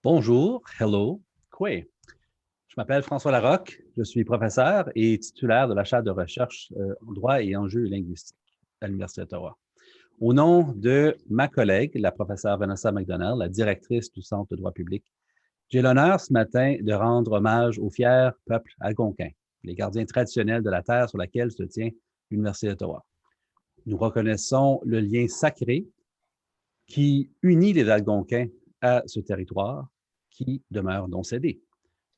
Bonjour, hello, quoi. Je m'appelle François Larocque, je suis professeur et titulaire de la chaire de recherche en droit et enjeux linguistiques à l'Université d'Ottawa. Au nom de ma collègue, la professeure Vanessa McDonald, la directrice du Centre de droit public, j'ai l'honneur ce matin de rendre hommage au fier peuple algonquin, les gardiens traditionnels de la terre sur laquelle se tient l'Université d'Ottawa. Nous reconnaissons le lien sacré qui unit les Algonquins à ce territoire qui demeure non cédé.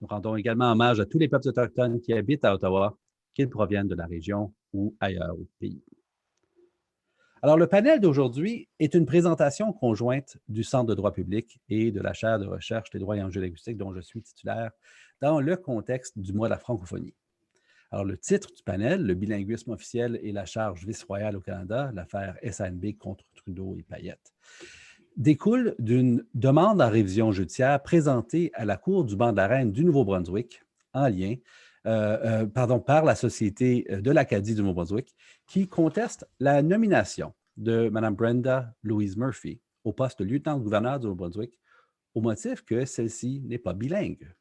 Nous rendons également hommage à tous les peuples autochtones qui habitent à Ottawa, qu'ils proviennent de la région ou ailleurs au pays. Alors, le panel d'aujourd'hui est une présentation conjointe du Centre de droit public et de la chaire de recherche des droits et enjeux linguistiques dont je suis titulaire dans le contexte du mois de la francophonie. Alors, le titre du panel, le bilinguisme officiel et la charge vice-royale au Canada, l'affaire SANB contre Trudeau et Payette, découle d'une demande en révision judiciaire présentée à la Cour du banc de la Reine du Nouveau-Brunswick en lien, par la Société de l'Acadie du Nouveau-Brunswick qui conteste la nomination de Mme Brenda Louise Murphy au poste de lieutenant-gouverneur du Nouveau-Brunswick au motif que celle-ci n'est pas bilingue.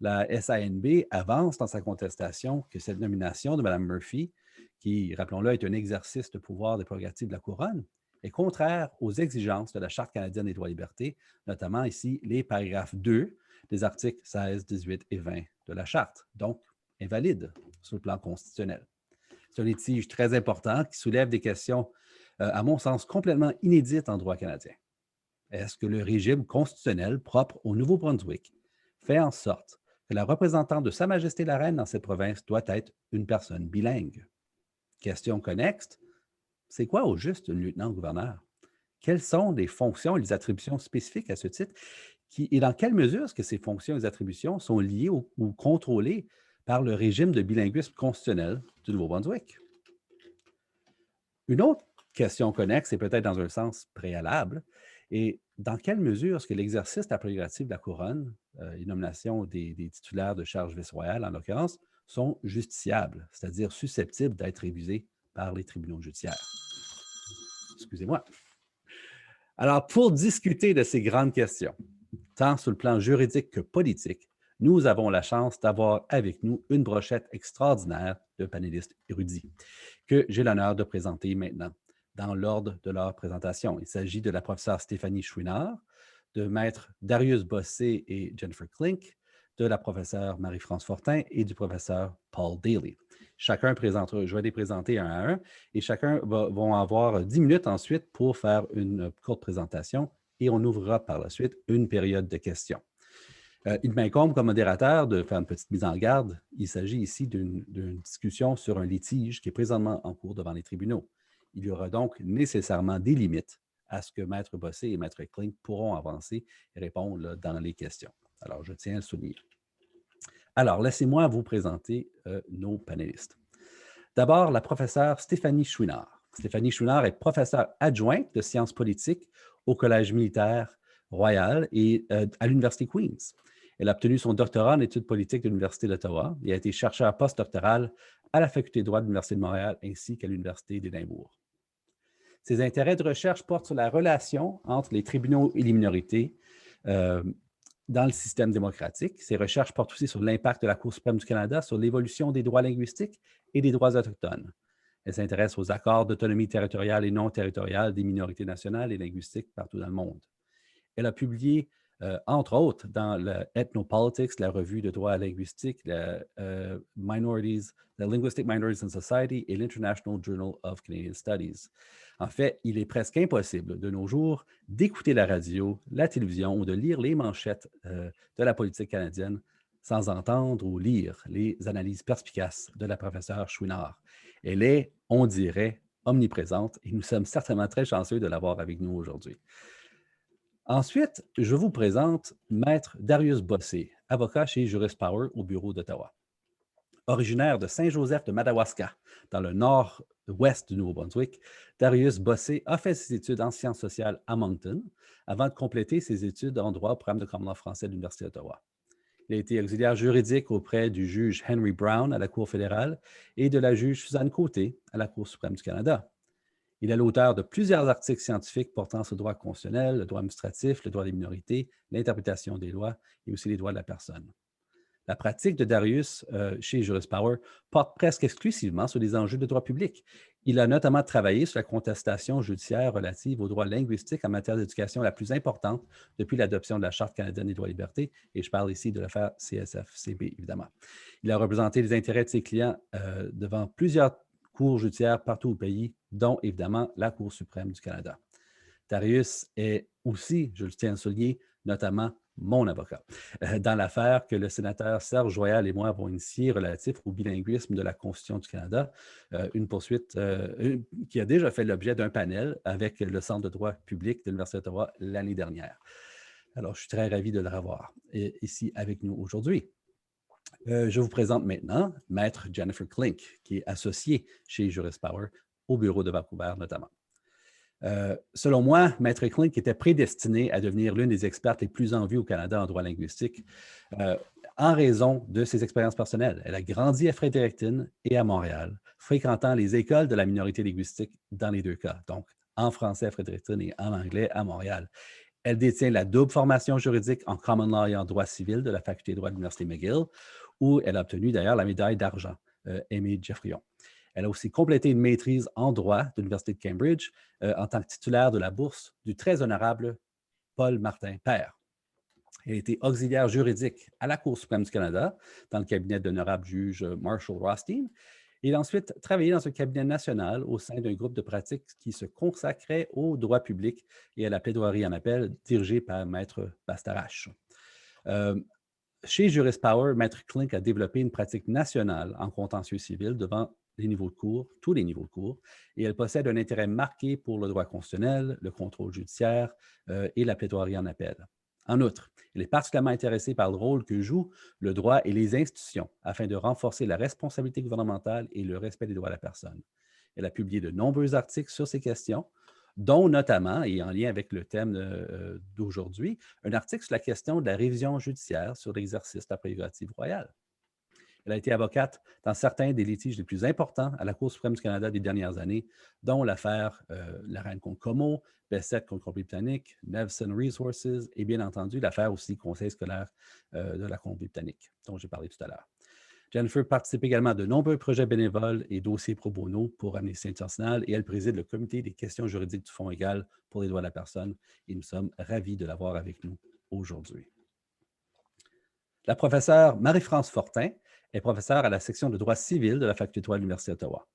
La SANB avance dans sa contestation que cette nomination de Mme Murphy, qui, rappelons-le, est un exercice de pouvoir des prérogatives de la Couronne, est contraire aux exigences de la Charte canadienne des droits et libertés, notamment ici les paragraphes 2 des articles 16, 18 et 20 de la Charte, donc invalide sur le plan constitutionnel. C'est un litige très important qui soulève des questions, à mon sens, complètement inédites en droit canadien. Est-ce que le régime constitutionnel propre au Nouveau-Brunswick fait en sorte que la représentante de Sa Majesté la Reine dans cette province doit être une personne bilingue? Question connexe, c'est quoi au juste un lieutenant-gouverneur? Quelles sont les fonctions et les attributions spécifiques à ce titre? Et dans quelle mesure est-ce que ces fonctions et les attributions sont liées ou contrôlées par le régime de bilinguisme constitutionnel du Nouveau-Brunswick? Une autre question connexe, et peut-être dans un sens préalable, est dans quelle mesure est-ce que l'exercice de la prérogative de la Couronne, les nominations des titulaires de charges vice-royales en l'occurrence, sont justiciables, c'est-à-dire susceptibles d'être révisées par les tribunaux judiciaires? Excusez-moi. Alors, pour discuter de ces grandes questions, tant sur le plan juridique que politique, nous avons la chance d'avoir avec nous une brochette extraordinaire de panélistes érudits que j'ai l'honneur de présenter maintenant dans l'ordre de leur présentation. Il s'agit de la professeure Stéphanie Chouinard, de maître Darius Bossé et Jennifer Klink, de la professeure Marie-France Fortin et du professeur Paul Daly. Chacun présentera, je vais les présenter un à un, et chacun va avoir 10 minutes ensuite pour faire une courte présentation et on ouvrira par la suite une période de questions. Il m'incombe comme modérateur de faire une petite mise en garde. Il s'agit ici d'une discussion sur un litige qui est présentement en cours devant les tribunaux. Il y aura donc nécessairement des limites à ce que Maître Bossé et Maître Klink pourront avancer et répondre là, dans les questions. Alors, je tiens à le souligner. Alors, laissez-moi vous présenter nos panélistes. D'abord, la professeure Stéphanie Chouinard. Stéphanie Chouinard est professeure adjointe de sciences politiques au Collège militaire royal et à l'Université Queen's. Elle a obtenu son doctorat en études politiques de l'Université d'Ottawa et a été chercheur postdoctoral à la Faculté de droit de l'Université de Montréal ainsi qu'à l'Université d'Édimbourg. Ses intérêts de recherche portent sur la relation entre les tribunaux et les minorités dans le système démocratique. Ses recherches portent aussi sur l'impact de la Cour suprême du Canada sur l'évolution des droits linguistiques et des droits autochtones. Elle s'intéresse aux accords d'autonomie territoriale et non territoriale des minorités nationales et linguistiques partout dans le monde. Elle a publié, entre autres, dans le Ethnopolitics, la revue de droit linguistique, la Linguistic Minorities in Society et l'International Journal of Canadian Studies. En fait, il est presque impossible de nos jours d'écouter la radio, la télévision ou de lire les manchettes de la politique canadienne sans entendre ou lire les analyses perspicaces de la professeure Chouinard. Elle est, on dirait, omniprésente et nous sommes certainement très chanceux de l'avoir avec nous aujourd'hui. Ensuite, je vous présente Maître Darius Bossé, avocat chez Juris Power au bureau d'Ottawa. Originaire de Saint-Joseph de Madawaska, dans le nord-ouest du Nouveau-Brunswick, Darius Bossé a fait ses études en sciences sociales à Moncton avant de compléter ses études en droit au programme de commandement français de l'Université d'Ottawa. Il a été auxiliaire juridique auprès du juge Henry Brown à la Cour fédérale et de la juge Suzanne Côté à la Cour suprême du Canada. Il est l'auteur de plusieurs articles scientifiques portant sur le droit constitutionnel, le droit administratif, le droit des minorités, l'interprétation des lois et aussi les droits de la personne. La pratique de Darius chez Juris Power porte presque exclusivement sur les enjeux de droit public. Il a notamment travaillé sur la contestation judiciaire relative aux droits linguistiques en matière d'éducation la plus importante depuis l'adoption de la Charte canadienne des droits et libertés, et je parle ici de l'affaire CSFCB, évidemment. Il a représenté les intérêts de ses clients devant plusieurs cours judiciaires partout au pays, dont évidemment la Cour suprême du Canada. Darius est aussi, je le tiens à souligner, notamment mon avocat, dans l'affaire que le sénateur Serge Joyal et moi avons initiée relatif au bilinguisme de la Constitution du Canada, une poursuite qui a déjà fait l'objet d'un panel avec le Centre de droit public de l'Université d'Ottawa l'année dernière. Alors, je suis très ravi de le revoir ici avec nous aujourd'hui. Je vous présente maintenant Maître Jennifer Klink, qui est associée chez Juris Power au bureau de Vancouver notamment. Selon moi, Maître Klink était prédestinée à devenir l'une des expertes les plus en vue au Canada en droit linguistique en raison de ses expériences personnelles. Elle a grandi à Fredericton et à Montréal, fréquentant les écoles de la minorité linguistique dans les deux cas, donc en français à Fredericton et en anglais à Montréal. Elle détient la double formation juridique en common law et en droit civil de la faculté de droit de l'Université McGill, où elle a obtenu d'ailleurs la médaille d'argent, Aimée Jeffrion. Elle a aussi complété une maîtrise en droit de l'Université de Cambridge en tant que titulaire de la bourse du très honorable Paul Martin Père. Elle a été auxiliaire juridique à la Cour suprême du Canada dans le cabinet de l'honorable juge Marshall Rothstein. Il a ensuite travaillé dans un cabinet national au sein d'un groupe de pratique qui se consacrait au droit public et à la plaidoirie en appel dirigé par Maître Bastarache. Chez Juris Power, Maître Klink a développé une pratique nationale en contentieux civil devant les niveaux de cour, tous les niveaux de cour, et elle possède un intérêt marqué pour le droit constitutionnel, le contrôle judiciaire et la plaidoirie en appel. En outre, elle est particulièrement intéressée par le rôle que jouent le droit et les institutions afin de renforcer la responsabilité gouvernementale et le respect des droits de la personne. Elle a publié de nombreux articles sur ces questions, dont notamment, et en lien avec le thème d'aujourd'hui, un article sur la question de la révision judiciaire sur l'exercice de la prérogative royale. Elle a été avocate dans certains des litiges les plus importants à la Cour suprême du Canada des dernières années, dont l'affaire La Reine contre Como, Bessette contre Colombie-Britannique, Nevson Resources et bien entendu l'affaire aussi Conseil scolaire de la Colombie-Britannique, dont j'ai parlé tout à l'heure. Jennifer participe également à de nombreux projets bénévoles et dossiers pro bono pour Amnesty International et elle préside le comité des questions juridiques du Fonds égal pour les droits de la personne et nous sommes ravis de l'avoir avec nous aujourd'hui. La professeure Marie-France Fortin est professeure à la section de droit civil de la Faculté de droit de l'Université d'Ottawa.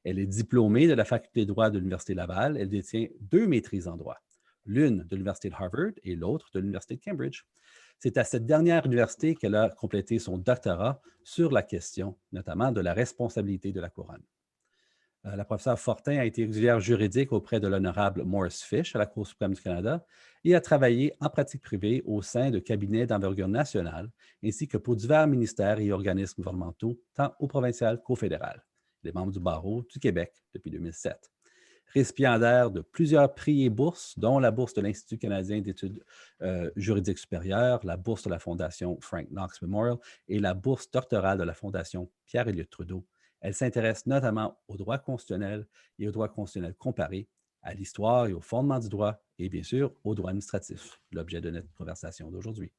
Elle est diplômée de la Faculté de droit de l'Université Laval. Elle détient 2 maîtrises en droit, l'une de l'Université de Harvard et l'autre de l'Université de Cambridge. C'est à cette dernière université qu'elle a complété son doctorat sur la question, notamment de la responsabilité de la couronne. La professeure Fortin a été auxiliaire juridique auprès de l'honorable Maurice Fish à la Cour suprême du Canada et a travaillé en pratique privée au sein de cabinets d'envergure nationale ainsi que pour divers ministères et organismes gouvernementaux, tant au provincial qu'au fédéral. Elle est membre du barreau du Québec depuis 2007. Récipiendaire de plusieurs prix et bourses, dont la bourse de l'Institut canadien d'études juridiques supérieures, la bourse de la Fondation Frank Knox Memorial et la bourse doctorale de la Fondation Pierre-Éliott Trudeau. Elle s'intéresse notamment au droit constitutionnel et au droit constitutionnel comparé, à l'histoire et au fondement du droit et bien sûr au droit administratif, l'objet de notre conversation d'aujourd'hui.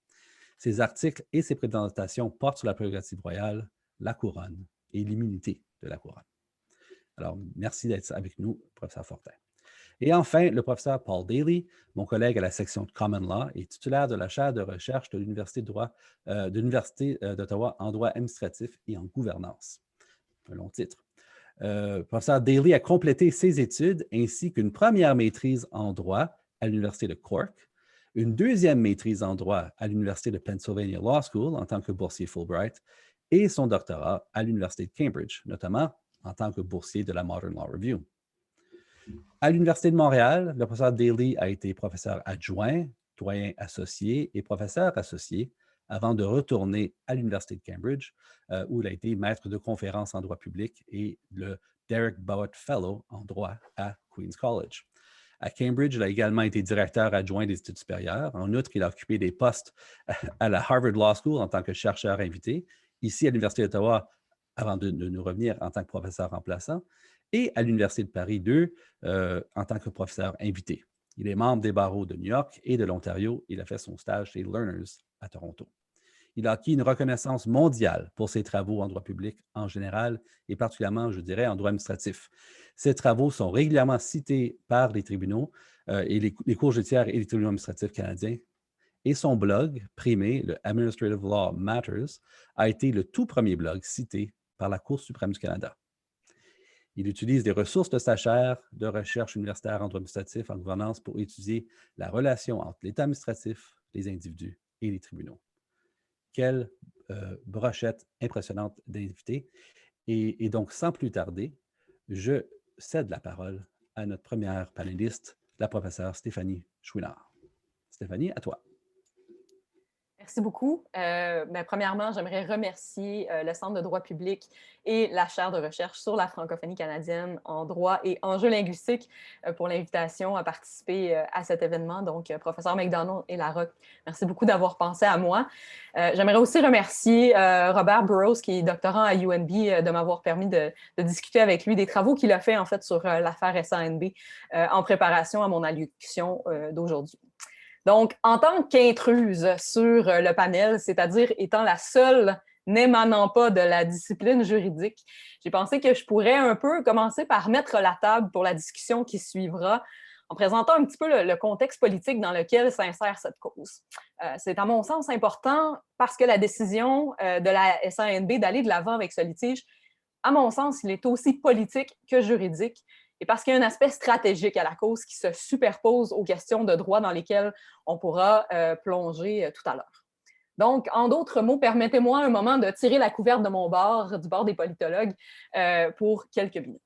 Ses articles et ses présentations portent sur la prérogative royale, la couronne et l'immunité de la couronne. Alors, merci d'être avec nous, professeur Fortin. Et enfin, le professeur Paul Daly, mon collègue à la section de Common Law et titulaire de la chaire de recherche de l'Université d'Ottawa en droit administratif et en gouvernance. Un long titre. Professeur Daly a complété ses études ainsi qu'une première maîtrise en droit à l'Université de Cork, une deuxième maîtrise en droit à l'Université de Pennsylvania Law School en tant que boursier Fulbright et son doctorat à l'Université de Cambridge, notamment en tant que boursier de la Modern Law Review. À l'Université de Montréal, le professeur Daly a été professeur adjoint, doyen associé et professeur associé avant de retourner à l'Université de Cambridge, où il a été maître de conférences en droit public et le Derek Bowett Fellow en droit à Queen's College. À Cambridge, il a également été directeur adjoint des études supérieures. En outre, il a occupé des postes à la Harvard Law School en tant que chercheur invité, ici à l'Université d'Ottawa, avant de nous revenir en tant que professeur remplaçant, et à l'Université de Paris 2 en tant que professeur invité. Il est membre des barreaux de New York et de l'Ontario. Il a fait son stage chez Learners à Toronto. Il a acquis une reconnaissance mondiale pour ses travaux en droit public en général et particulièrement, je dirais, en droit administratif. Ses travaux sont régulièrement cités par les tribunaux et les cours judiciaires et les tribunaux administratifs canadiens. Et son blog, primé, le Administrative Law Matters, a été le tout premier blog cité par la Cour suprême du Canada. Il utilise des ressources de sa chaire de recherche universitaire en droit administratif en gouvernance pour étudier la relation entre l'État administratif, les individus et les tribunaux. Quelle brochette impressionnante d'invités. Et donc, sans plus tarder, je cède la parole à notre première panéliste, la professeure Stéphanie Chouinard. Stéphanie, à toi. Merci beaucoup. Premièrement, j'aimerais remercier le Centre de droit public et la chaire de recherche sur la francophonie canadienne en droit et enjeux linguistiques pour l'invitation à participer à cet événement. Donc, professeur McDonald et Larocque, merci beaucoup d'avoir pensé à moi. J'aimerais aussi remercier Robert Burrows, qui est doctorant à UNB, de m'avoir permis de discuter avec lui des travaux qu'il a fait en fait sur l'affaire SANB en préparation à mon allocution d'aujourd'hui. Donc, en tant qu'intruse sur le panel, c'est-à-dire étant la seule n'émanant pas de la discipline juridique, j'ai pensé que je pourrais un peu commencer par mettre la table pour la discussion qui suivra en présentant un petit peu le contexte politique dans lequel s'insère cette cause. C'est à mon sens important parce que la décision de la SANB d'aller de l'avant avec ce litige, à mon sens, il est aussi politique que juridique. Et parce qu'il y a un aspect stratégique à la cause qui se superpose aux questions de droit dans lesquelles on pourra plonger tout à l'heure. Donc, en d'autres mots, permettez-moi un moment de tirer la couverte de mon bord, du bord des politologues, pour quelques minutes.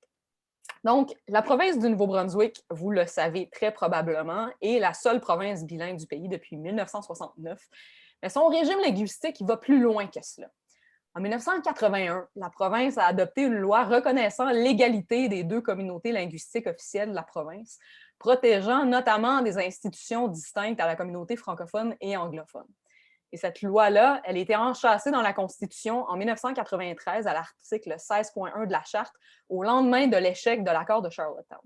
Donc, la province du Nouveau-Brunswick, vous le savez très probablement, est la seule province bilingue du pays depuis 1969. Mais son régime linguistique va plus loin que cela. En 1981, la province a adopté une loi reconnaissant l'égalité des deux communautés linguistiques officielles de la province, protégeant notamment des institutions distinctes à la communauté francophone et anglophone. Et cette loi-là, elle a été enchâssée dans la Constitution en 1993 à l'article 16.1 de la Charte, au lendemain de l'échec de l'accord de Charlottetown.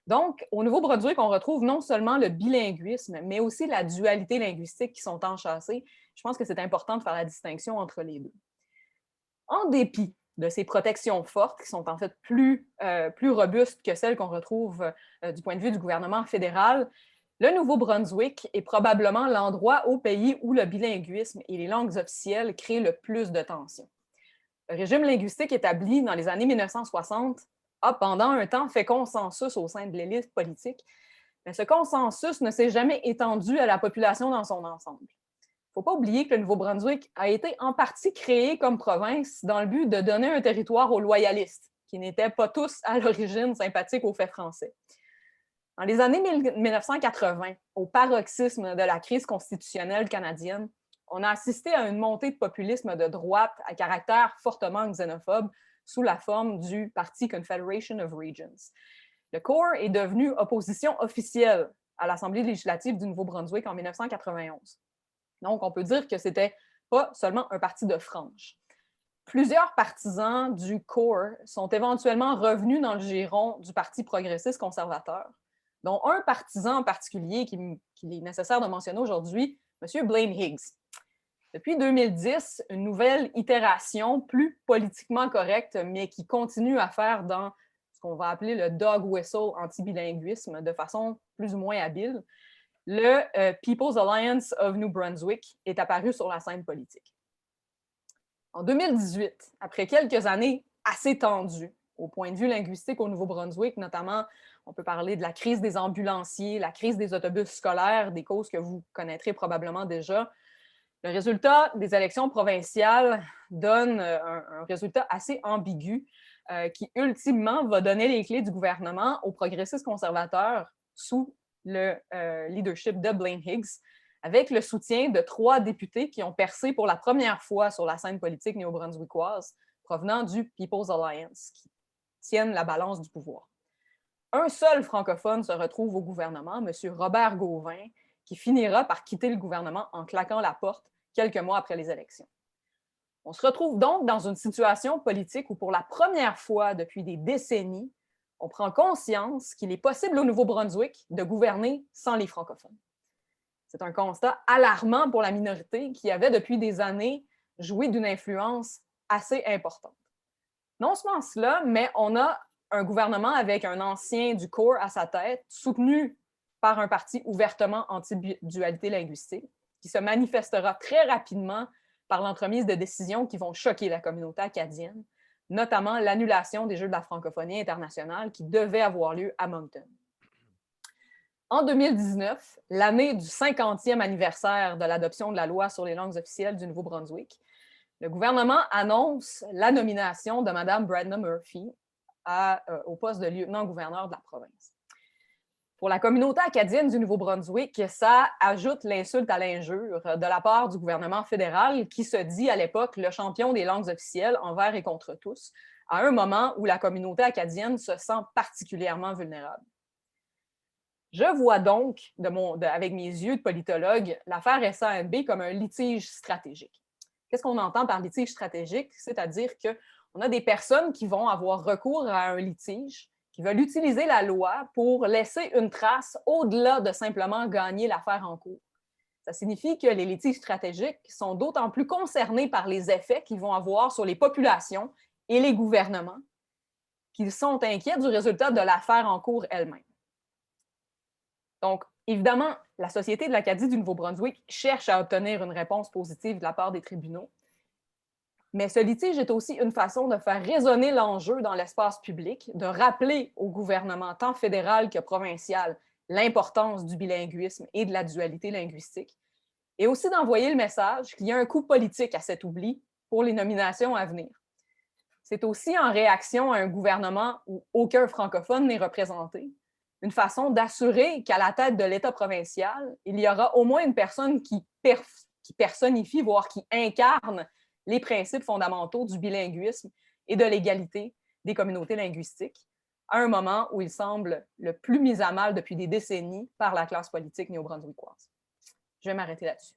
Donc, au Nouveau-Brunswick, on retrouve non seulement le bilinguisme, mais aussi la dualité linguistique qui sont enchâssées. Je pense que c'est important de faire la distinction entre les deux. En dépit de ces protections fortes, qui sont en fait plus robustes que celles qu'on retrouve du point de vue du gouvernement fédéral, le Nouveau-Brunswick est probablement l'endroit au pays où le bilinguisme et les langues officielles créent le plus de tensions. Le régime linguistique établi dans les années 1960 a pendant un temps fait consensus au sein de l'élite politique, mais ce consensus ne s'est jamais étendu à la population dans son ensemble. Il ne faut pas oublier que le Nouveau-Brunswick a été en partie créé comme province dans le but de donner un territoire aux loyalistes, qui n'étaient pas tous à l'origine sympathiques aux faits français. Dans les années 1980, au paroxysme de la crise constitutionnelle canadienne, on a assisté à une montée de populisme de droite à caractère fortement xénophobe sous la forme du Parti Confederation of Regions. Le CORE est devenu opposition officielle à l'Assemblée législative du Nouveau-Brunswick en 1991. Donc, on peut dire que ce n'était pas seulement un parti de frange. Plusieurs partisans du CORE sont éventuellement revenus dans le giron du Parti progressiste conservateur, dont un partisan en particulier qu'il est nécessaire de mentionner aujourd'hui, M. Blaine Higgs. Depuis 2010, une nouvelle itération plus politiquement correcte, mais qui continue à faire dans ce qu'on va appeler le dog whistle anti-bilinguisme de façon plus ou moins habile, le People's Alliance of New Brunswick est apparu sur la scène politique. En 2018, après quelques années assez tendues au point de vue linguistique au Nouveau-Brunswick, notamment, on peut parler de la crise des ambulanciers, la crise des autobus scolaires, des causes que vous connaîtrez probablement déjà. Le résultat des élections provinciales donne un résultat assez ambigu qui, ultimement, va donner les clés du gouvernement aux progressistes conservateurs sous le leadership de Blaine Higgs, avec le soutien de 3 députés qui ont percé pour la première fois sur la scène politique néo-brunswickoise, provenant du People's Alliance, qui tiennent la balance du pouvoir. Un seul francophone se retrouve au gouvernement, M. Robert Gauvin, qui finira par quitter le gouvernement en claquant la porte quelques mois après les élections. On se retrouve donc dans une situation politique où, pour la première fois depuis des décennies, on prend conscience qu'il est possible au Nouveau-Brunswick de gouverner sans les francophones. C'est un constat alarmant pour la minorité qui avait depuis des années joué d'une influence assez importante. Non seulement cela, mais on a un gouvernement avec un ancien du corps à sa tête, soutenu par un parti ouvertement anti-dualité linguistique, qui se manifestera très rapidement par l'entremise de décisions qui vont choquer la communauté acadienne, notamment l'annulation des Jeux de la francophonie internationale qui devaient avoir lieu à Moncton. En 2019, l'année du 50e anniversaire de l'adoption de la loi sur les langues officielles du Nouveau-Brunswick, le gouvernement annonce la nomination de Mme Brenna Murphy au poste de lieutenant-gouverneur de la province. Pour la communauté acadienne du Nouveau-Brunswick, ça ajoute l'insulte à l'injure de la part du gouvernement fédéral qui se dit à l'époque le champion des langues officielles envers et contre tous, à un moment où la communauté acadienne se sent particulièrement vulnérable. Je vois donc, avec mes yeux de politologue, l'affaire SANB comme un litige stratégique. Qu'est-ce qu'on entend par litige stratégique? C'est-à-dire qu'on a des personnes qui vont avoir recours à un litige, qui veulent utiliser la loi pour laisser une trace au-delà de simplement gagner l'affaire en cours. Ça signifie que les litiges stratégiques sont d'autant plus concernés par les effets qu'ils vont avoir sur les populations et les gouvernements qu'ils sont inquiets du résultat de l'affaire en cours elle-même. Donc, évidemment, la Société de l'Acadie du Nouveau-Brunswick cherche à obtenir une réponse positive de la part des tribunaux, mais ce litige est aussi une façon de faire résonner l'enjeu dans l'espace public, de rappeler au gouvernement tant fédéral que provincial l'importance du bilinguisme et de la dualité linguistique, et aussi d'envoyer le message qu'il y a un coût politique à cet oubli pour les nominations à venir. C'est aussi en réaction à un gouvernement où aucun francophone n'est représenté, une façon d'assurer qu'à la tête de l'État provincial, il y aura au moins une personne qui personnifie, voire qui incarne les principes fondamentaux du bilinguisme et de l'égalité des communautés linguistiques, à un moment où il semble le plus mis à mal depuis des décennies par la classe politique néo-brunswickoise. Je vais m'arrêter là-dessus.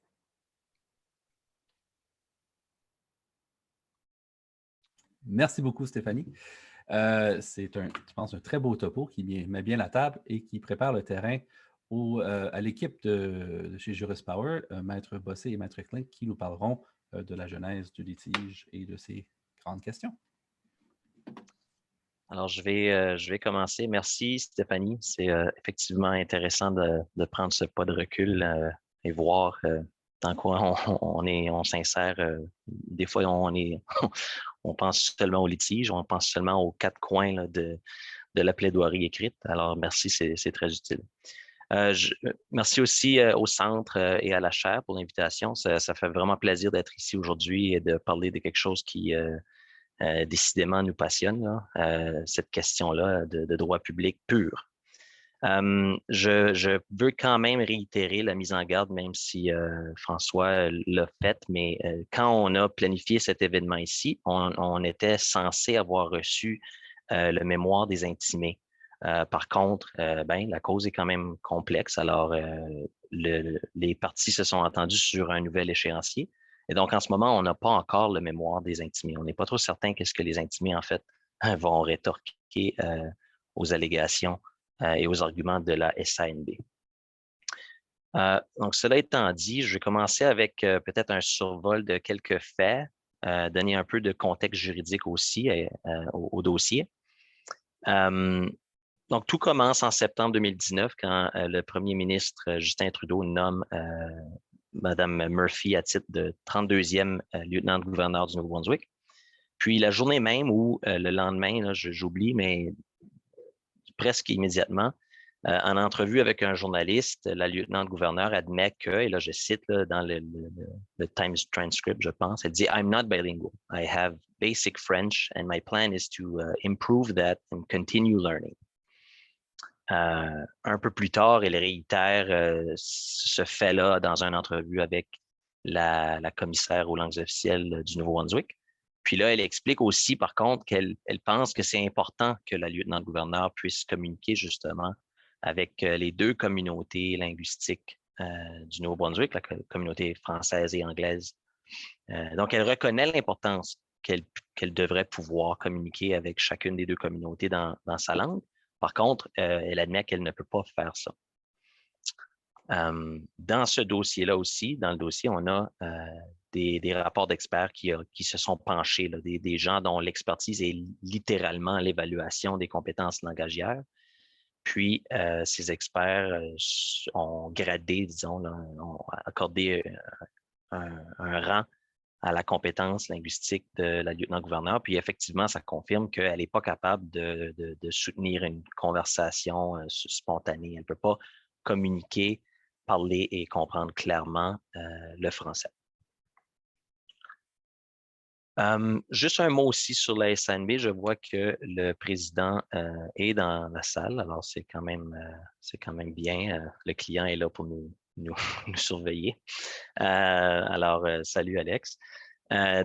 Merci beaucoup, Stéphanie. C'est, je pense, un très beau topo qui met bien la table et qui prépare le terrain à l'équipe de chez Juris Power, Maître Bossé et Maître Klink, qui nous parleront de la genèse du litige et de ses grandes questions. Alors, je vais commencer. Merci, Stéphanie. C'est effectivement intéressant de prendre ce pas de recul et voir dans quoi on s'insère. Des fois, on pense seulement au litige, on pense seulement aux quatre coins là, de la plaidoirie écrite. Alors, merci, c'est très utile. Merci aussi au Centre et à la chaire pour l'invitation. Ça fait vraiment plaisir d'être ici aujourd'hui et de parler de quelque chose qui décidément nous passionne, là, cette question-là de droit public pur. Je veux quand même réitérer la mise en garde, même si François l'a fait, mais quand on a planifié cet événement ici, on était censé avoir reçu le mémoire des intimés. Par contre, la cause est quand même complexe. Alors, les parties se sont entendues sur un nouvel échéancier. Et donc, en ce moment, on n'a pas encore le mémoire des intimés. On n'est pas trop certain qu'est-ce que les intimés, en fait, vont rétorquer aux allégations et aux arguments de la SANB. Donc, cela étant dit, je vais commencer avec peut-être un survol de quelques faits, donner un peu de contexte juridique aussi au dossier. Donc, tout commence en septembre 2019 quand le premier ministre Justin Trudeau nomme Mme Murphy à titre de 32e lieutenant-gouverneur du Nouveau-Brunswick. Puis, la journée même ou le lendemain, là, j'oublie, mais presque immédiatement, en entrevue avec un journaliste, la lieutenant-gouverneur admet que, et là je cite là, dans le Times transcript, je pense, elle dit « I'm not bilingual. I have basic French and my plan is to improve that and continue learning. » Un peu plus tard, elle réitère ce fait-là dans une entrevue avec la commissaire aux langues officielles du Nouveau-Brunswick. Puis là, elle explique aussi, par contre, qu'elle pense que c'est important que la lieutenant-gouverneur puisse communiquer justement avec les deux communautés linguistiques du Nouveau-Brunswick, la communauté française et anglaise. Donc, elle reconnaît l'importance qu'elle devrait pouvoir communiquer avec chacune des deux communautés dans sa langue. Par contre, elle admet qu'elle ne peut pas faire ça. Dans ce dossier-là aussi, dans le dossier, on a des rapports d'experts qui se sont penchés, là, des gens dont l'expertise est littéralement l'évaluation des compétences langagières. Puis, ces experts ont gradé, disons, là, ont accordé un rang à la compétence linguistique de la lieutenant-gouverneur. Puis, effectivement, ça confirme qu'elle n'est pas capable de soutenir une conversation spontanée. Elle ne peut pas communiquer, parler et comprendre clairement le français. Juste un mot aussi sur la SANB. Je vois que le président est dans la salle, alors c'est quand même bien. Le client est là pour nous surveiller. Alors, salut Alex.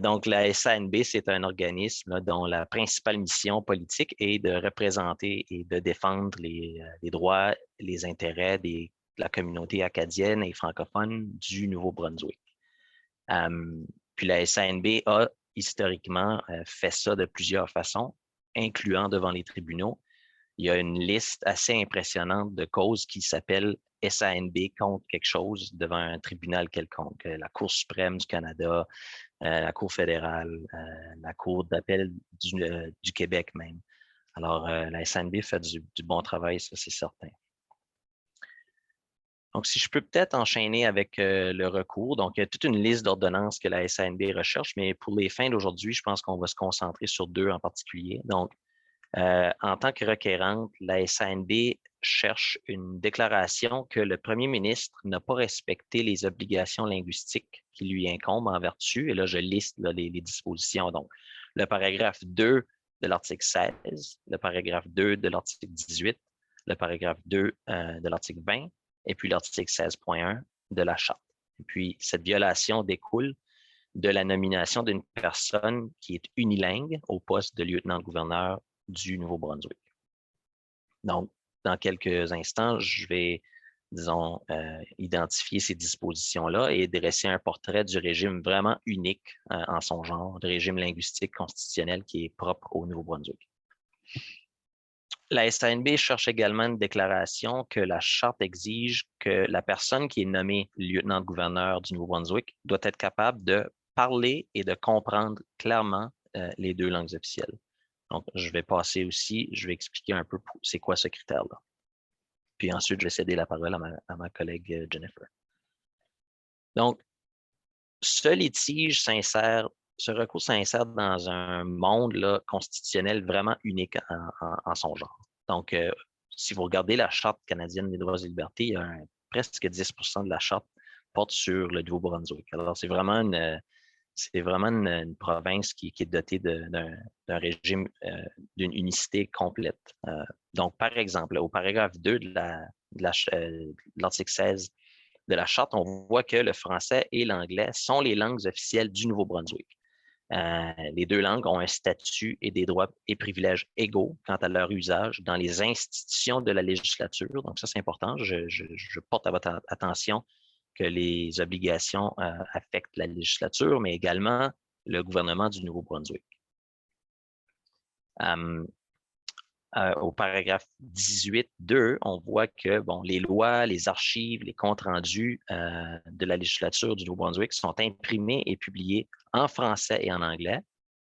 Donc, la SANB, c'est un organisme là, dont la principale mission politique est de représenter et de défendre les droits, les intérêts de la communauté acadienne et francophone du Nouveau-Brunswick. Puis la SANB a historiquement fait ça de plusieurs façons, incluant devant les tribunaux. Il y a une liste assez impressionnante de causes qui s'appelle SANB contre quelque chose devant un tribunal quelconque. La Cour suprême du Canada, la Cour fédérale, la Cour d'appel du Québec même. Alors, la SANB fait du bon travail, ça c'est certain. Donc, si je peux peut-être enchaîner avec le recours. Donc, il y a toute une liste d'ordonnances que la SANB recherche, mais pour les fins d'aujourd'hui, je pense qu'on va se concentrer sur deux en particulier. Donc, en tant que requérante, la SANB cherche une déclaration que le premier ministre n'a pas respecté les obligations linguistiques qui lui incombent en vertu. Et là, je liste là, les dispositions. Donc, le paragraphe 2 de l'article 16, le paragraphe 2 de l'article 18, le paragraphe 2 de l'article 20, et puis l'article 16.1 de la Charte. Et puis, cette violation découle de la nomination d'une personne qui est unilingue au poste de lieutenant-gouverneur du Nouveau-Brunswick. Donc, dans quelques instants, je vais, disons, identifier ces dispositions-là et dresser un portrait du régime vraiment unique en son genre, le régime linguistique constitutionnel qui est propre au Nouveau-Brunswick. La SANB cherche également une déclaration que la Charte exige que la personne qui est nommée lieutenant-gouverneur du Nouveau-Brunswick doit être capable de parler et de comprendre clairement les deux langues officielles. Donc, je vais passer aussi, je vais expliquer un peu c'est quoi ce critère-là. Puis ensuite, je vais céder la parole à ma collègue Jennifer. Donc, ce litige s'insère, ce recours s'insère dans un monde là, constitutionnel vraiment unique en son genre. Donc, si vous regardez la Charte canadienne des droits et libertés, il y a presque 10% de la Charte porte sur le Nouveau-Brunswick. Alors, c'est vraiment une province qui est dotée d'un régime, d'une unicité complète. Donc, par exemple, au paragraphe 2 de l'article 16 de la Charte, on voit que le français et l'anglais sont les langues officielles du Nouveau-Brunswick. Les deux langues ont un statut et des droits et privilèges égaux quant à leur usage dans les institutions de la législature. Donc, ça, c'est important. Je porte à votre attention que les obligations affectent la législature, mais également le gouvernement du Nouveau-Brunswick. Au paragraphe 18.2, on voit que les lois, les archives, les comptes rendus de la législature du Nouveau-Brunswick sont imprimés et publiés en français et en anglais,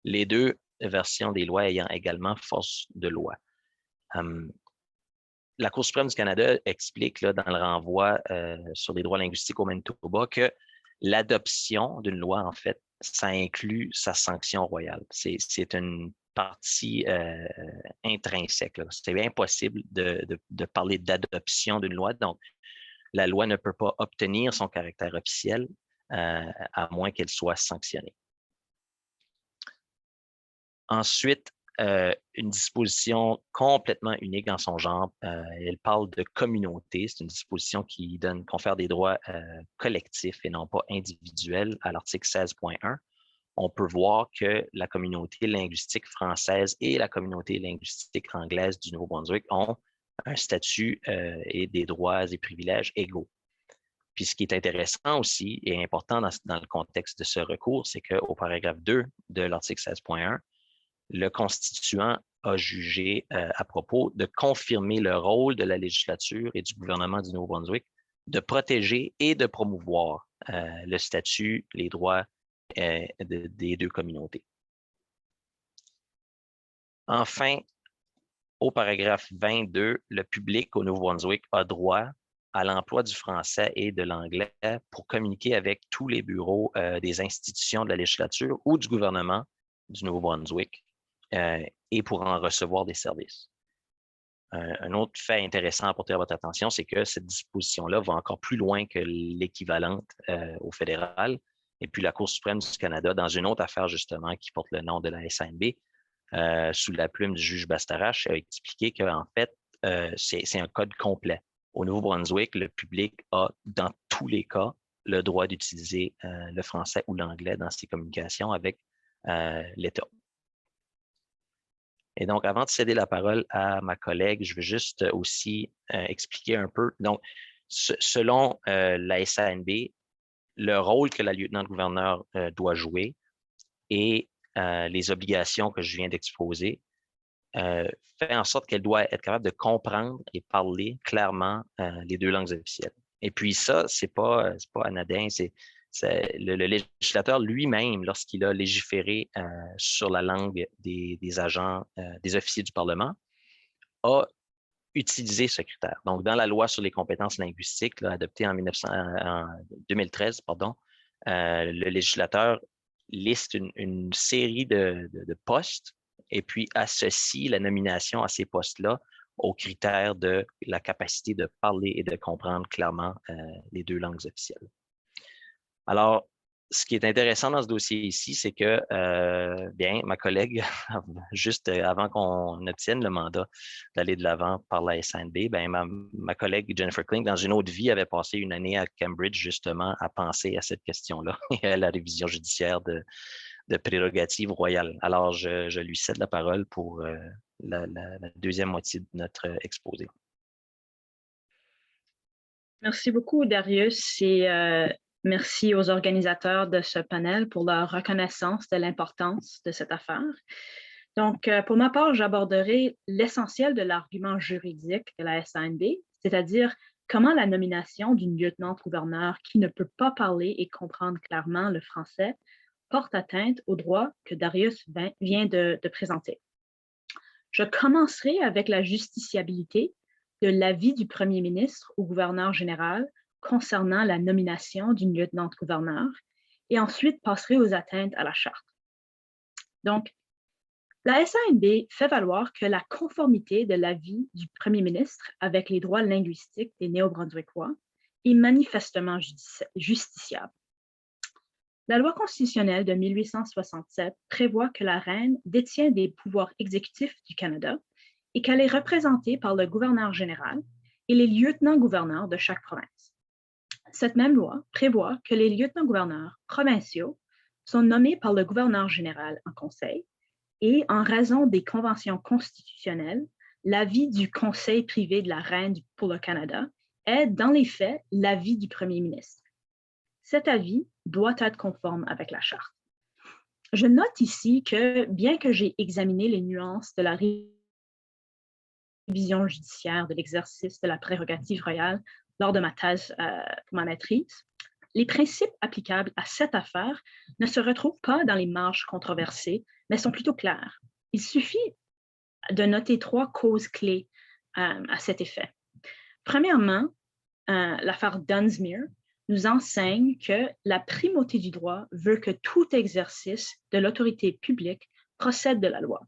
les deux versions des lois ayant également force de loi. La Cour suprême du Canada explique là, dans le renvoi sur les droits linguistiques au Manitoba que l'adoption d'une loi, en fait, ça inclut sa sanction royale. C'est une partie intrinsèque. C'est impossible de parler d'adoption d'une loi. Donc, la loi ne peut pas obtenir son caractère officiel à moins qu'elle soit sanctionnée. Ensuite, une disposition complètement unique en son genre. Elle parle de communauté. C'est une disposition qui confère des droits collectifs et non pas individuels à l'article 16.1. On peut voir que la communauté linguistique française et la communauté linguistique anglaise du Nouveau-Brunswick ont un statut et des droits et privilèges égaux. Puis ce qui est intéressant aussi et important dans le contexte de ce recours, c'est qu'au paragraphe 2 de l'article 16.1, le constituant a jugé à propos de confirmer le rôle de la législature et du gouvernement du Nouveau-Brunswick de protéger et de promouvoir le statut, les droits des deux communautés. Enfin, au paragraphe 22, le public au Nouveau-Brunswick a droit à l'emploi du français et de l'anglais pour communiquer avec tous les bureaux des institutions de la législature ou du gouvernement du Nouveau-Brunswick et pour en recevoir des services. Un autre fait intéressant à porter à votre attention, c'est que cette disposition-là va encore plus loin que l'équivalente au fédéral. Et puis la Cour suprême du Canada, dans une autre affaire justement qui porte le nom de la SNB, sous la plume du juge Bastarache, a expliqué qu'en fait, c'est un code complet. Au Nouveau-Brunswick, le public a, dans tous les cas, le droit d'utiliser le français ou l'anglais dans ses communications avec l'État. Et donc, avant de céder la parole à ma collègue, je veux juste aussi expliquer un peu. Donc, selon la SANB, le rôle que la lieutenant-gouverneur doit jouer et les obligations que je viens d'exposer fait en sorte qu'elle doit être capable de comprendre et parler clairement les deux langues officielles. Et puis ça, c'est pas anodin, le législateur lui-même, lorsqu'il a légiféré sur la langue des agents, des officiers du Parlement, a utilisé ce critère. Donc, dans la loi sur les compétences linguistiques, là, adoptée en 2013, le législateur liste une série de postes et puis associe la nomination à ces postes-là aux critères de la capacité de parler et de comprendre clairement les deux langues officielles. Alors, ce qui est intéressant dans ce dossier ici, c'est que, bien, ma collègue, juste avant qu'on obtienne le mandat d'aller de l'avant par la SNB, bien, ma collègue Jennifer Klink, dans une autre vie, avait passé une année à Cambridge, justement, à penser à cette question-là et à la révision judiciaire de prérogatives royales. Alors, je lui cède la parole pour la deuxième moitié de notre exposé. Merci beaucoup, Darius, et merci aux organisateurs de ce panel pour leur reconnaissance de l'importance de cette affaire. Donc, pour ma part, j'aborderai l'essentiel de l'argument juridique de la SANB, c'est-à-dire comment la nomination d'une lieutenant-gouverneur qui ne peut pas parler et comprendre clairement le français porte atteinte aux droits que Darius vient de présenter. Je commencerai avec la justiciabilité de l'avis du premier ministre au gouverneur général concernant la nomination d'une lieutenant-gouverneur et ensuite passerai aux atteintes à la charte. Donc, la SANB fait valoir que la conformité de l'avis du premier ministre avec les droits linguistiques des Néo-Brunswickois est manifestement justiciable. La loi constitutionnelle de 1867 prévoit que la reine détient des pouvoirs exécutifs du Canada et qu'elle est représentée par le gouverneur général et les lieutenants-gouverneurs de chaque province. Cette même loi prévoit que les lieutenants-gouverneurs provinciaux sont nommés par le gouverneur général en conseil et, en raison des conventions constitutionnelles, l'avis du conseil privé de la reine pour le Canada est, dans les faits, l'avis du premier ministre. Cet avis doit être conforme avec la charte. Je note ici que, bien que j'ai examiné les nuances de la révision judiciaire de l'exercice de la prérogative royale lors de ma thèse pour ma maîtrise, les principes applicables à cette affaire ne se retrouvent pas dans les marges controversées, mais sont plutôt clairs. Il suffit de noter 3 causes clés à cet effet. Premièrement, l'affaire Dunsmuir nous enseigne que la primauté du droit veut que tout exercice de l'autorité publique procède de la loi.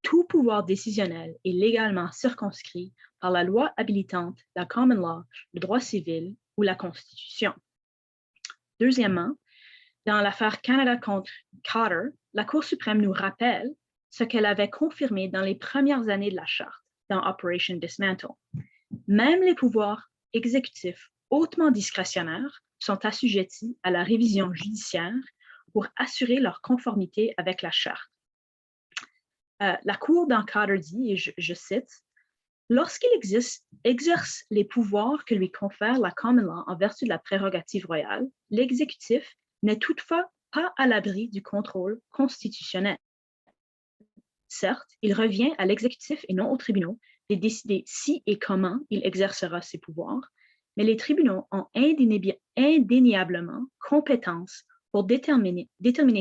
Tout pouvoir décisionnel est légalement circonscrit par la loi habilitante, la common law, le droit civil ou la Constitution. Deuxièmement, dans l'affaire Canada contre Cotter, la Cour suprême nous rappelle ce qu'elle avait confirmé dans les premières années de la Charte, dans Operation Dismantle. Même les pouvoirs exécutifs hautement discrétionnaires sont assujettis à la révision judiciaire pour assurer leur conformité avec la Charte. La Cour dans Cotter dit, et je cite, « Lorsqu'il exerce les pouvoirs que lui confère la common law en vertu de la prérogative royale, l'exécutif n'est toutefois pas à l'abri du contrôle constitutionnel. Certes, il revient à l'exécutif et non aux tribunaux de décider si et comment il exercera ses pouvoirs, mais les tribunaux ont indéniablement compétence pour déterminer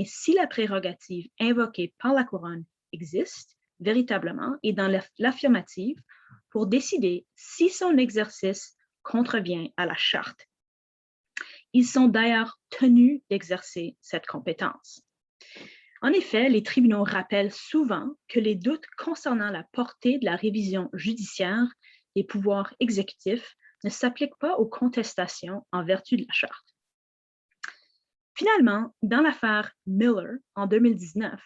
si la prérogative invoquée par la couronne existe véritablement et dans l'affirmative pour décider si son exercice contrevient à la charte. Ils sont d'ailleurs tenus d'exercer cette compétence. En effet, les tribunaux rappellent souvent que les doutes concernant la portée de la révision judiciaire des pouvoirs exécutifs ne s'appliquent pas aux contestations en vertu de la charte. Finalement, dans l'affaire Miller en 2019,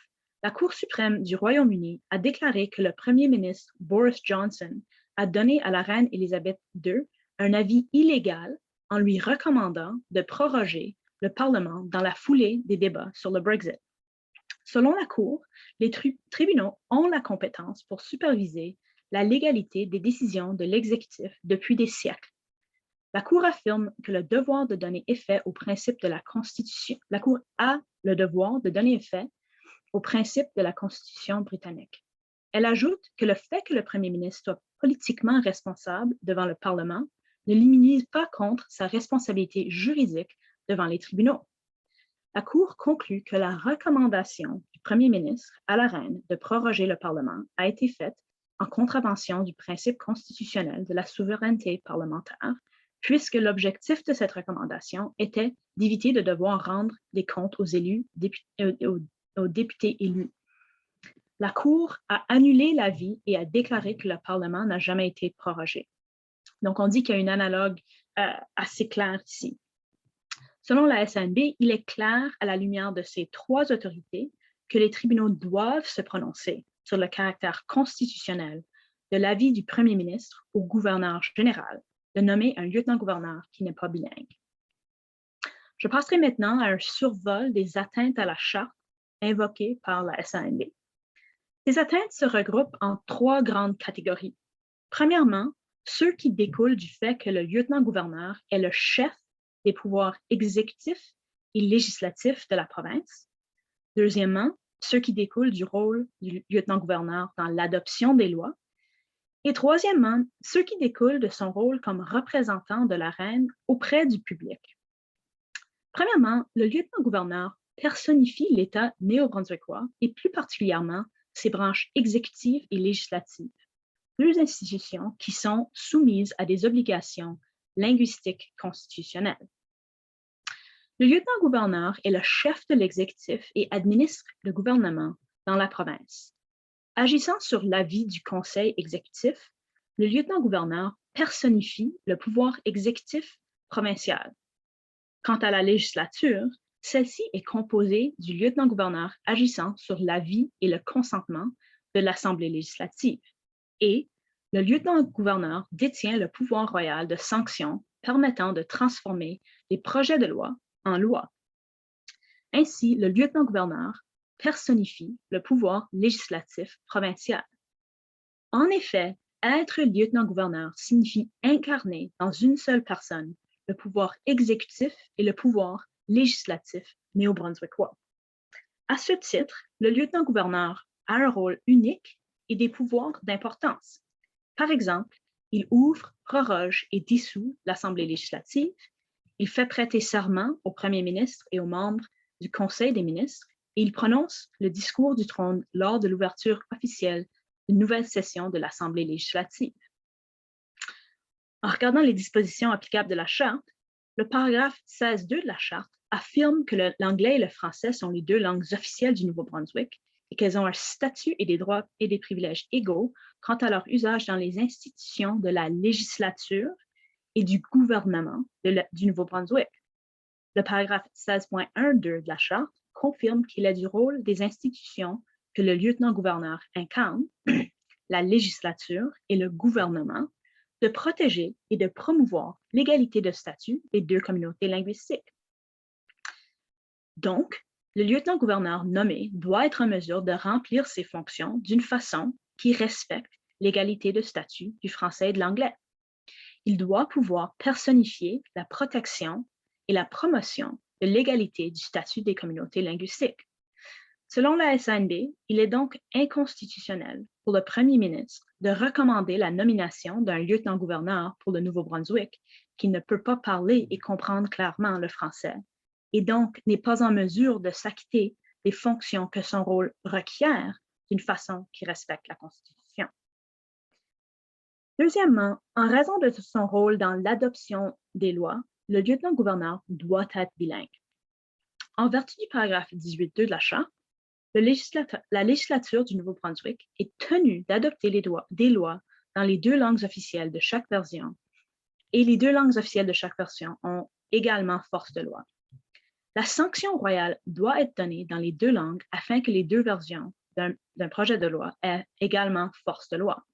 la Cour suprême du Royaume-Uni a déclaré que le premier ministre Boris Johnson a donné à la reine Élisabeth II un avis illégal en lui recommandant de proroger le Parlement dans la foulée des débats sur le Brexit. Selon la Cour, les tribunaux ont la compétence pour superviser la légalité des décisions de l'exécutif depuis des siècles. La Cour affirme que le devoir de donner effet au principe de la Constitution, la Cour a le devoir de donner effet au principe de la Constitution britannique. Elle ajoute que le fait que le Premier ministre soit politiquement responsable devant le Parlement ne l'immunise pas contre sa responsabilité juridique devant les tribunaux. La Cour conclut que la recommandation du Premier ministre à la Reine de proroger le Parlement a été faite en contravention du principe constitutionnel de la souveraineté parlementaire, puisque l'objectif de cette recommandation était d'éviter de devoir rendre des comptes aux députés élus. La Cour a annulé l'avis et a déclaré que le Parlement n'a jamais été prorogé. Donc, on dit qu'il y a une analogue assez claire ici. Selon la SANB, il est clair à la lumière de ces trois autorités que les tribunaux doivent se prononcer sur le caractère constitutionnel de l'avis du Premier ministre au gouverneur général de nommer un lieutenant-gouverneur qui n'est pas bilingue. Je passerai maintenant à un survol des atteintes à la charte invoquées par la SANB. Ces atteintes se regroupent en trois grandes catégories. Premièrement, ceux qui découlent du fait que le lieutenant-gouverneur est le chef des pouvoirs exécutifs et législatifs de la province. Deuxièmement, ceux qui découlent du rôle du lieutenant-gouverneur dans l'adoption des lois. Et troisièmement, ceux qui découlent de son rôle comme représentant de la reine auprès du public. Premièrement, le lieutenant-gouverneur personnifie l'État néo-brunswickois et plus particulièrement ses branches exécutives et législatives, deux institutions qui sont soumises à des obligations linguistiques constitutionnelles. Le lieutenant-gouverneur est le chef de l'exécutif et administre le gouvernement dans la province. Agissant sur l'avis du conseil exécutif, le lieutenant-gouverneur personnifie le pouvoir exécutif provincial. Quant à la législature, celle-ci est composée du lieutenant-gouverneur agissant sur l'avis et le consentement de l'Assemblée législative. Et le lieutenant-gouverneur détient le pouvoir royal de sanction permettant de transformer les projets de loi en loi. Ainsi, le lieutenant-gouverneur personnifie le pouvoir législatif provincial. En effet, être lieutenant-gouverneur signifie incarner dans une seule personne le pouvoir exécutif et le pouvoir législatif néo-brunswickois. À ce titre, le lieutenant-gouverneur a un rôle unique et des pouvoirs d'importance. Par exemple, il ouvre, proroge et dissout l'Assemblée législative, il fait prêter serment au Premier ministre et aux membres du Conseil des ministres, et il prononce le discours du trône lors de l'ouverture officielle d'une nouvelle session de l'Assemblée législative. En regardant les dispositions applicables de la Charte, le paragraphe 16.2 de la Charte affirme que l'anglais et le français sont les deux langues officielles du Nouveau-Brunswick et qu'elles ont un statut et des droits et des privilèges égaux quant à leur usage dans les institutions de la législature et du gouvernement du Nouveau-Brunswick. Le paragraphe 16.1.2 de la Charte confirme qu'il est du rôle des institutions que le lieutenant-gouverneur incarne, la législature et le gouvernement, de protéger et de promouvoir l'égalité de statut des deux communautés linguistiques. Donc, le lieutenant-gouverneur nommé doit être en mesure de remplir ses fonctions d'une façon qui respecte l'égalité de statut du français et de l'anglais. Il doit pouvoir personnifier la protection et la promotion de l'égalité du statut des communautés linguistiques. Selon la SANB, il est donc inconstitutionnel pour le premier ministre de recommander la nomination d'un lieutenant-gouverneur pour le Nouveau-Brunswick qui ne peut pas parler et comprendre clairement le français et donc n'est pas en mesure de s'acquitter des fonctions que son rôle requiert d'une façon qui respecte la Constitution. Deuxièmement, en raison de son rôle dans l'adoption des lois, le lieutenant-gouverneur doit être bilingue. En vertu du paragraphe 18.2 de la Charte, la législature du Nouveau-Brunswick est tenue d'adopter des lois dans les deux langues officielles de chaque version, et les deux langues officielles de chaque version ont également force de loi. La sanction royale doit être donnée dans les deux langues afin que les deux versions d'un projet de loi aient également force de loi.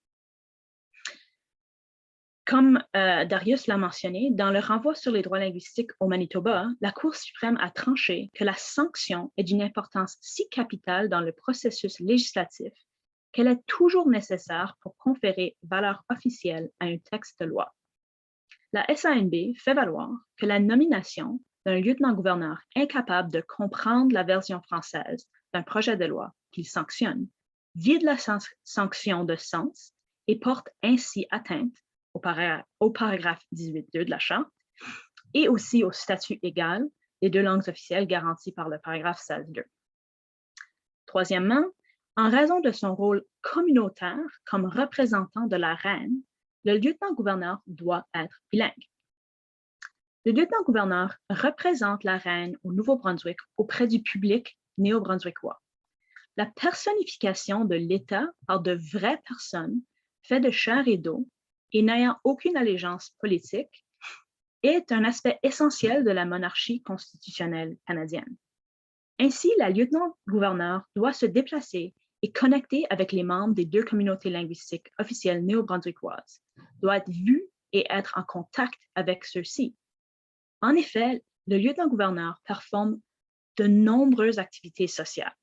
Comme Darius l'a mentionné, dans le renvoi sur les droits linguistiques au Manitoba, la Cour suprême a tranché que la sanction est d'une importance si capitale dans le processus législatif qu'elle est toujours nécessaire pour conférer valeur officielle à un texte de loi. La SANB fait valoir que la nomination d'un lieutenant-gouverneur incapable de comprendre la version française d'un projet de loi qu'il sanctionne vide la sanction de sens et porte ainsi atteinte au paragraphe 18.2 de la Charte et aussi au statut égal des deux langues officielles garanties par le paragraphe 16.2. Troisièmement, en raison de son rôle communautaire comme représentant de la reine, le lieutenant-gouverneur doit être bilingue. Le lieutenant-gouverneur représente la reine au Nouveau-Brunswick auprès du public néo-brunswickois. La personnification de l'État par de vraies personnes faites de chair et d'eau et n'ayant aucune allégeance politique, est un aspect essentiel de la monarchie constitutionnelle canadienne. Ainsi, la lieutenant-gouverneur doit se déplacer et connecter avec les membres des deux communautés linguistiques officielles néo-brunswickoises, doit être vu et être en contact avec ceux-ci. En effet, le lieutenant-gouverneur performe de nombreuses activités sociales.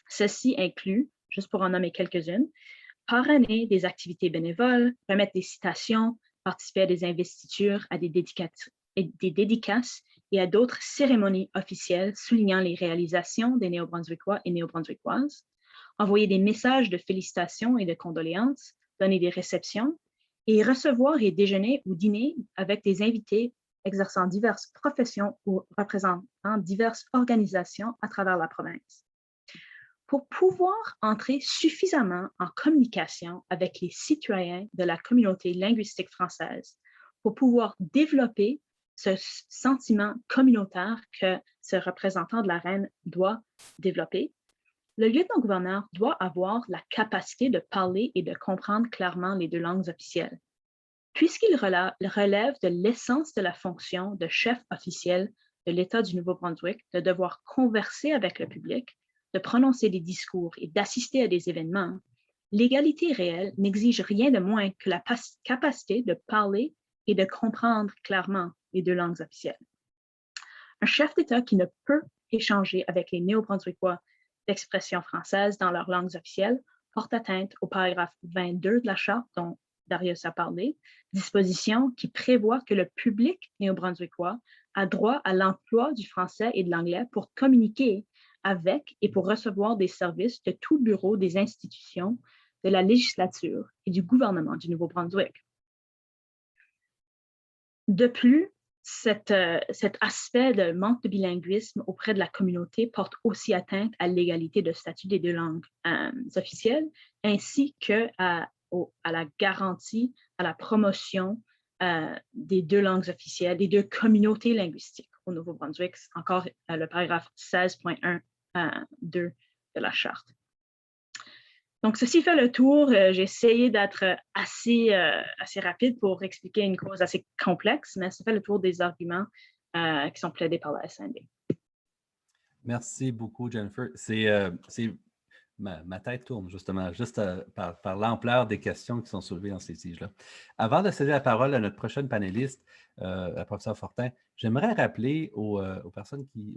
Celles-ci incluent, juste pour en nommer quelques-unes, parrainer des activités bénévoles, remettre des citations, participer à des investitures, à des dédicaces et à d'autres cérémonies officielles soulignant les réalisations des Néo-Brunswickois et Néo-Brunswickoises, envoyer des messages de félicitations et de condoléances, donner des réceptions et recevoir et déjeuner ou dîner avec des invités exerçant diverses professions ou représentant diverses organisations à travers la province. Pour pouvoir entrer suffisamment en communication avec les citoyens de la communauté linguistique française, pour pouvoir développer ce sentiment communautaire que ce représentant de la reine doit développer, le lieutenant-gouverneur doit avoir la capacité de parler et de comprendre clairement les deux langues officielles. Puisqu'il relève de l'essence de la fonction de chef officiel de l'État du Nouveau-Brunswick de devoir converser avec le public, de prononcer des discours et d'assister à des événements, l'égalité réelle n'exige rien de moins que la capacité de parler et de comprendre clairement les deux langues officielles. Un chef d'État qui ne peut échanger avec les Néo-Brunswickois d'expression française dans leurs langues officielles porte atteinte au paragraphe 22 de la Charte dont Darius a parlé, disposition qui prévoit que le public néo-brunswickois a droit à l'emploi du français et de l'anglais pour communiquer avec et pour recevoir des services de tout bureau des institutions de la législature et du gouvernement du Nouveau-Brunswick. De plus, cet aspect de manque de bilinguisme auprès de la communauté porte aussi atteinte à l'égalité de statut des deux langues officielles, ainsi qu'à la garantie, à la promotion des deux langues officielles, des deux communautés linguistiques au Nouveau-Brunswick, encore le paragraphe 16.1 2 de la Charte. Donc, ceci fait le tour. J'ai essayé d'être assez rapide pour expliquer une cause assez complexe, mais ça fait le tour des arguments qui sont plaidés par la SNB. Merci beaucoup, Jennifer. Ma tête tourne, justement, juste par l'ampleur des questions qui sont soulevées dans ces tiges-là. Avant de céder la parole à notre prochaine panéliste, la professeure Fortin, j'aimerais rappeler aux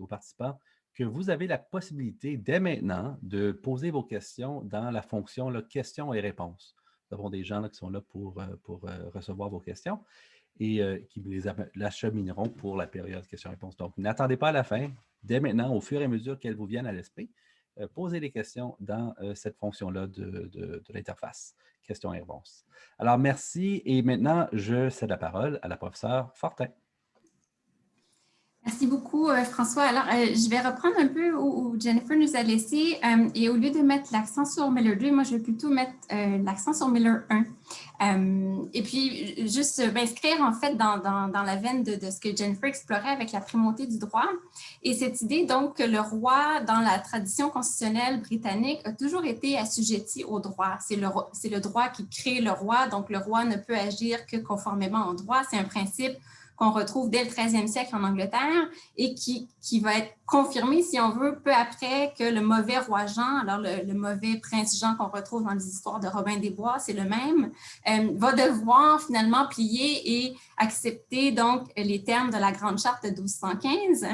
participants, que vous avez la possibilité dès maintenant de poser vos questions dans la fonction là, questions et réponses. Nous avons des gens là, qui sont là pour recevoir vos questions et qui vous les achemineront pour la période questions-réponses. Donc, n'attendez pas à la fin. Dès maintenant, au fur et à mesure qu'elles vous viennent à l'esprit, poser des questions dans cette fonction-là de l'interface, questions et réponses. Alors, merci. Et maintenant, je cède la parole à la professeure Fortin. Merci beaucoup, François. Alors, je vais reprendre un peu où Jennifer nous a laissé et au lieu de mettre l'accent sur Miller 2, moi, je vais plutôt mettre l'accent sur Miller 1. Et puis, juste m'inscrire en fait dans la veine de ce que Jennifer explorait avec la primauté du droit. Et cette idée, donc, que le roi, dans la tradition constitutionnelle britannique, a toujours été assujetti au droit. C'est le droit qui crée le roi, donc le roi ne peut agir que conformément au droit. C'est un principe qu'on retrouve dès le 13e siècle en Angleterre et qui va être confirmé, si on veut, peu après que le mauvais roi Jean, alors le mauvais prince Jean qu'on retrouve dans les histoires de Robin des Bois, c'est le même, va devoir finalement plier et accepter donc les termes de la Grande Charte de 1215.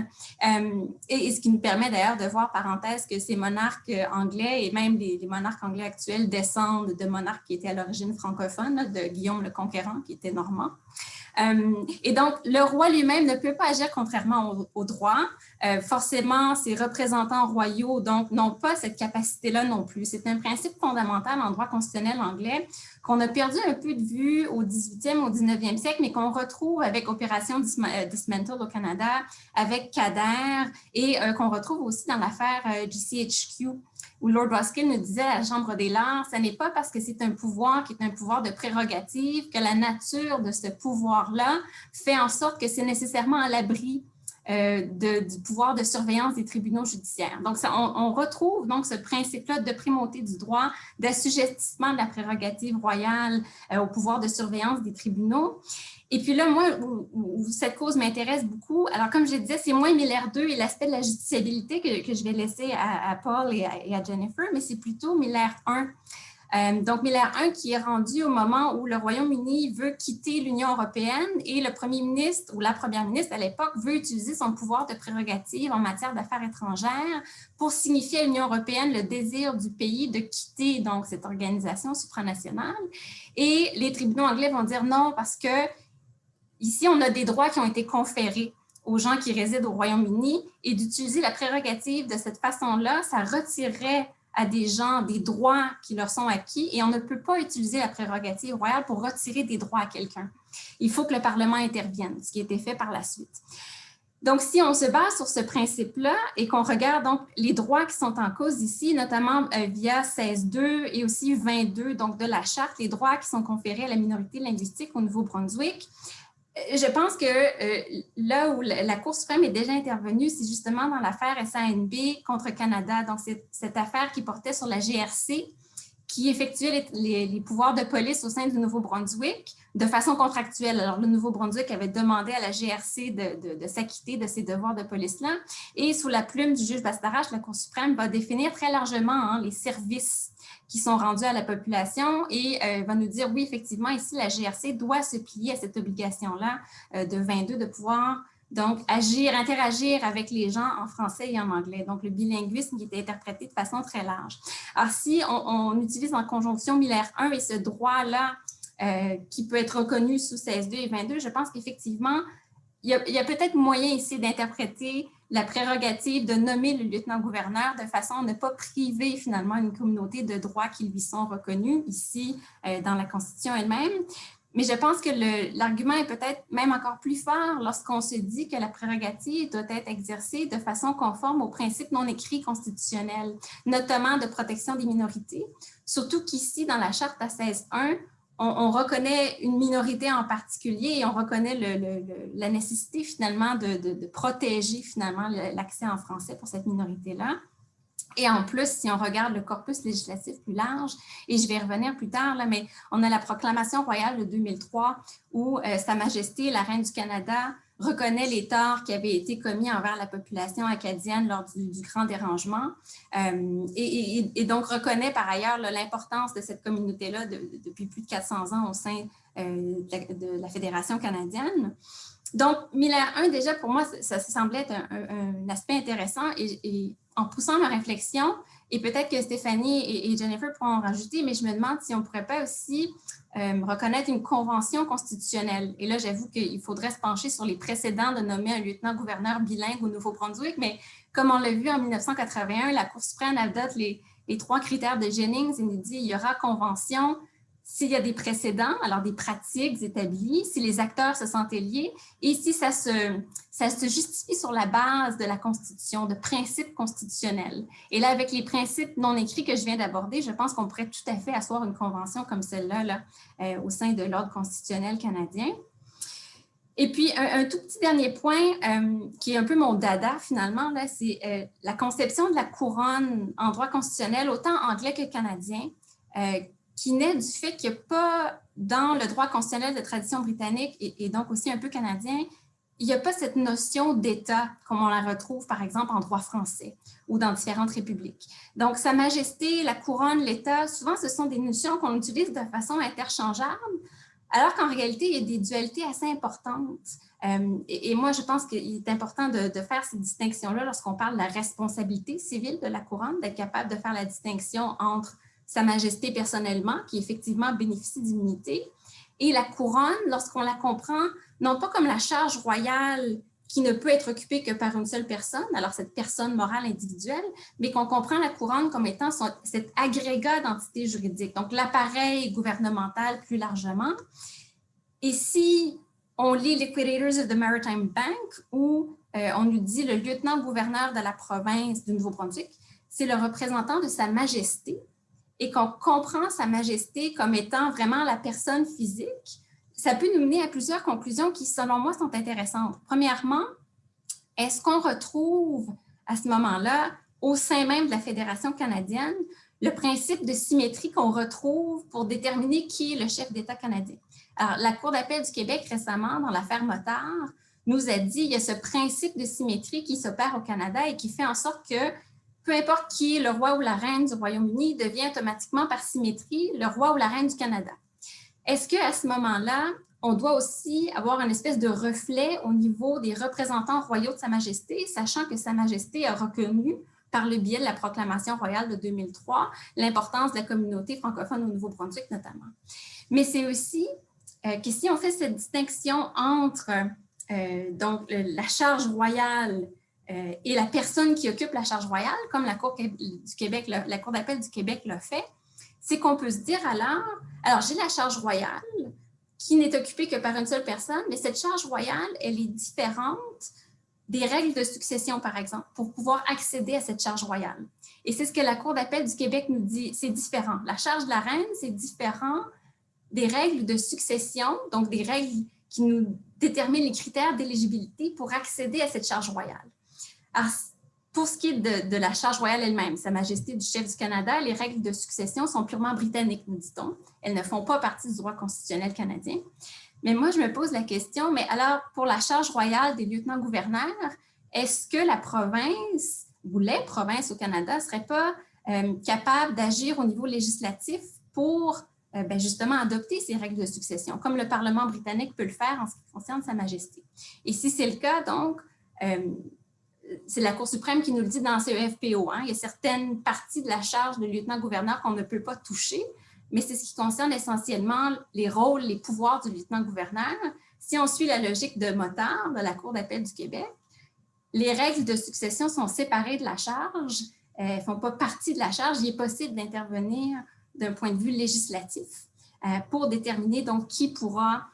Et ce qui nous permet d'ailleurs de voir, parenthèse, que ces monarques anglais et même les monarques anglais actuels descendent de monarques qui étaient à l'origine francophone, de Guillaume le Conquérant, qui était normand. Et donc, le roi lui-même ne peut pas agir contrairement au droit. Forcément, ses représentants royaux, donc, n'ont pas cette capacité-là non plus. C'est un principe fondamental en droit constitutionnel anglais qu'on a perdu un peu de vue au 18e, au 19e siècle, mais qu'on retrouve avec Opération Dismantle au Canada, avec Kader et qu'on retrouve aussi dans l'affaire GCHQ, où Lord Ruskell nous disait à la Chambre des Lords, ce n'est pas parce que c'est un pouvoir qui est un pouvoir de prérogative que la nature de ce pouvoir-là fait en sorte que c'est nécessairement à l'abri du pouvoir de surveillance des tribunaux judiciaires. Donc, on retrouve donc ce principe-là de primauté du droit, d'assujettissement de la prérogative royale au pouvoir de surveillance des tribunaux. Et puis là, moi, où cette cause m'intéresse beaucoup, alors comme je disais, c'est moins Miller 2 et l'aspect de la justiciabilité que je vais laisser à Paul et à Jennifer, mais c'est plutôt Miller 1. Donc, Miller 1 qui est rendu au moment où le Royaume-Uni veut quitter l'Union européenne et le premier ministre ou la première ministre à l'époque veut utiliser son pouvoir de prérogative en matière d'affaires étrangères pour signifier à l'Union européenne le désir du pays de quitter donc cette organisation supranationale. Et les tribunaux anglais vont dire non parce que ici, on a des droits qui ont été conférés aux gens qui résident au Royaume-Uni et d'utiliser la prérogative de cette façon-là, ça retirerait à des gens des droits qui leur sont acquis et on ne peut pas utiliser la prérogative royale pour retirer des droits à quelqu'un. Il faut que le Parlement intervienne, ce qui a été fait par la suite. Donc, si on se base sur ce principe-là et qu'on regarde donc les droits qui sont en cause ici, notamment via 16.2 et aussi 22 donc de la Charte, les droits qui sont conférés à la minorité linguistique au Nouveau-Brunswick, je pense que là où la Cour suprême est déjà intervenue, c'est justement dans l'affaire SANB contre Canada. Donc, c'est cette affaire qui portait sur la GRC, qui effectuait les pouvoirs de police au sein du Nouveau-Brunswick de façon contractuelle. Alors, le Nouveau-Brunswick avait demandé à la GRC de s'acquitter de ces devoirs de police-là. Et sous la plume du juge Bastarache, la Cour suprême va définir très largement les services qui sont rendus à la population et va nous dire, oui, effectivement, ici, la GRC doit se plier à cette obligation-là de 22 de pouvoir donc agir, interagir avec les gens en français et en anglais. Donc, le bilinguisme qui était interprété de façon très large. Alors, si on utilise en conjonction Miller 1 et ce droit-là qui peut être reconnu sous 16.2 et 22, je pense qu'effectivement, il y a peut-être moyen ici d'interpréter la prérogative de nommer le lieutenant-gouverneur de façon à ne pas priver finalement une communauté de droits qui lui sont reconnus ici dans la Constitution elle-même. Mais je pense que l'argument est peut-être même encore plus fort lorsqu'on se dit que la prérogative doit être exercée de façon conforme aux principes non écrits constitutionnels, notamment de protection des minorités. Surtout qu'ici, dans la Charte à 16.1, on reconnaît une minorité en particulier et on reconnaît la nécessité finalement de protéger finalement l'accès en français pour cette minorité-là. Et en plus, si on regarde le corpus législatif plus large, et je vais y revenir plus tard, là, mais on a la proclamation royale de 2003 où Sa Majesté, la Reine du Canada, reconnaît les torts qui avaient été commis envers la population acadienne lors du grand dérangement et donc reconnaît par ailleurs l'importance de cette communauté-là depuis plus de 400 ans au sein de la Fédération canadienne. Donc, Miller 1, déjà, pour moi, ça semblait être un aspect intéressant et en poussant ma réflexion, et peut-être que Stéphanie et Jennifer pourront en rajouter, mais je me demande si on ne pourrait pas aussi reconnaître une convention constitutionnelle. Et là, j'avoue qu'il faudrait se pencher sur les précédents de nommer un lieutenant-gouverneur bilingue au Nouveau-Brunswick, mais comme on l'a vu en 1981, la Cour suprême adopte les 3 critères de Jennings et nous dit qu'il y aura convention s'il y a des précédents, alors des pratiques établies, si les acteurs se sentent liés et si ça se justifie sur la base de la Constitution, de principes constitutionnels. Et là, avec les principes non écrits que je viens d'aborder, je pense qu'on pourrait tout à fait asseoir une convention comme celle-là là, au sein de l'Ordre constitutionnel canadien. Et puis, un tout petit dernier point qui est un peu mon dada finalement, là, c'est la conception de la couronne en droit constitutionnel, autant anglais que canadien, qui naît du fait qu'il n'y a pas, dans le droit constitutionnel de tradition britannique et donc aussi un peu canadien, il n'y a pas cette notion d'État comme on la retrouve, par exemple, en droit français ou dans différentes républiques. Donc, Sa Majesté, la couronne, l'État, souvent, ce sont des notions qu'on utilise de façon interchangeable, alors qu'en réalité, il y a des dualités assez importantes. Et moi, je pense qu'il est important de faire ces distinctions-là lorsqu'on parle de la responsabilité civile de la couronne, d'être capable de faire la distinction entre Sa Majesté personnellement, qui effectivement bénéficie d'immunité, et la couronne, lorsqu'on la comprend, non pas comme la charge royale qui ne peut être occupée que par une seule personne, alors cette personne morale individuelle, mais qu'on comprend la couronne comme étant cet agrégat d'entités juridiques, donc l'appareil gouvernemental plus largement. Et si on lit Liquidators of the Maritime Bank, où on nous dit le lieutenant-gouverneur de la province du Nouveau-Brunswick, c'est le représentant de Sa Majesté, et qu'on comprend Sa Majesté comme étant vraiment la personne physique, ça peut nous mener à plusieurs conclusions qui, selon moi, sont intéressantes. Premièrement, est-ce qu'on retrouve à ce moment-là, au sein même de la Fédération canadienne, le principe de symétrie qu'on retrouve pour déterminer qui est le chef d'État canadien? Alors, la Cour d'appel du Québec, récemment, dans l'affaire Motard, nous a dit qu'il y a ce principe de symétrie qui s'opère au Canada et qui fait en sorte que peu importe qui est le roi ou la reine du Royaume-Uni, devient automatiquement par symétrie le roi ou la reine du Canada. Est-ce qu'à ce moment-là, on doit aussi avoir une espèce de reflet au niveau des représentants royaux de Sa Majesté, sachant que Sa Majesté a reconnu, par le biais de la proclamation royale de 2003, l'importance de la communauté francophone au Nouveau-Brunswick notamment. Mais c'est aussi que si on fait cette distinction entre donc, la charge royale et la personne qui occupe la charge royale, comme la Cour d'appel du Québec l'a fait, c'est qu'on peut se dire alors j'ai la charge royale qui n'est occupée que par une seule personne, mais cette charge royale, elle est différente des règles de succession, par exemple, pour pouvoir accéder à cette charge royale. Et c'est ce que la Cour d'appel du Québec nous dit, c'est différent. La charge de la reine, c'est différent des règles de succession, donc des règles qui nous déterminent les critères d'éligibilité pour accéder à cette charge royale. Alors, pour ce qui est de la charge royale elle-même, Sa Majesté du chef du Canada, les règles de succession sont purement britanniques, nous dit-on. Elles ne font pas partie du droit constitutionnel canadien. Mais moi, je me pose la question, mais alors, pour la charge royale des lieutenants-gouverneurs, est-ce que la province ou les provinces au Canada ne seraient pas capables d'agir au niveau législatif pour justement adopter ces règles de succession, comme le Parlement britannique peut le faire en ce qui concerne Sa Majesté? Et si c'est le cas, donc, c'est la Cour suprême qui nous le dit dans CEFPO. Il y a certaines parties de la charge de lieutenant-gouverneur qu'on ne peut pas toucher, mais c'est ce qui concerne essentiellement les rôles, les pouvoirs du lieutenant-gouverneur. Si on suit la logique de Motard, de la Cour d'appel du Québec, les règles de succession sont séparées de la charge, elles ne font pas partie de la charge. Il est possible d'intervenir d'un point de vue législatif pour déterminer donc qui pourra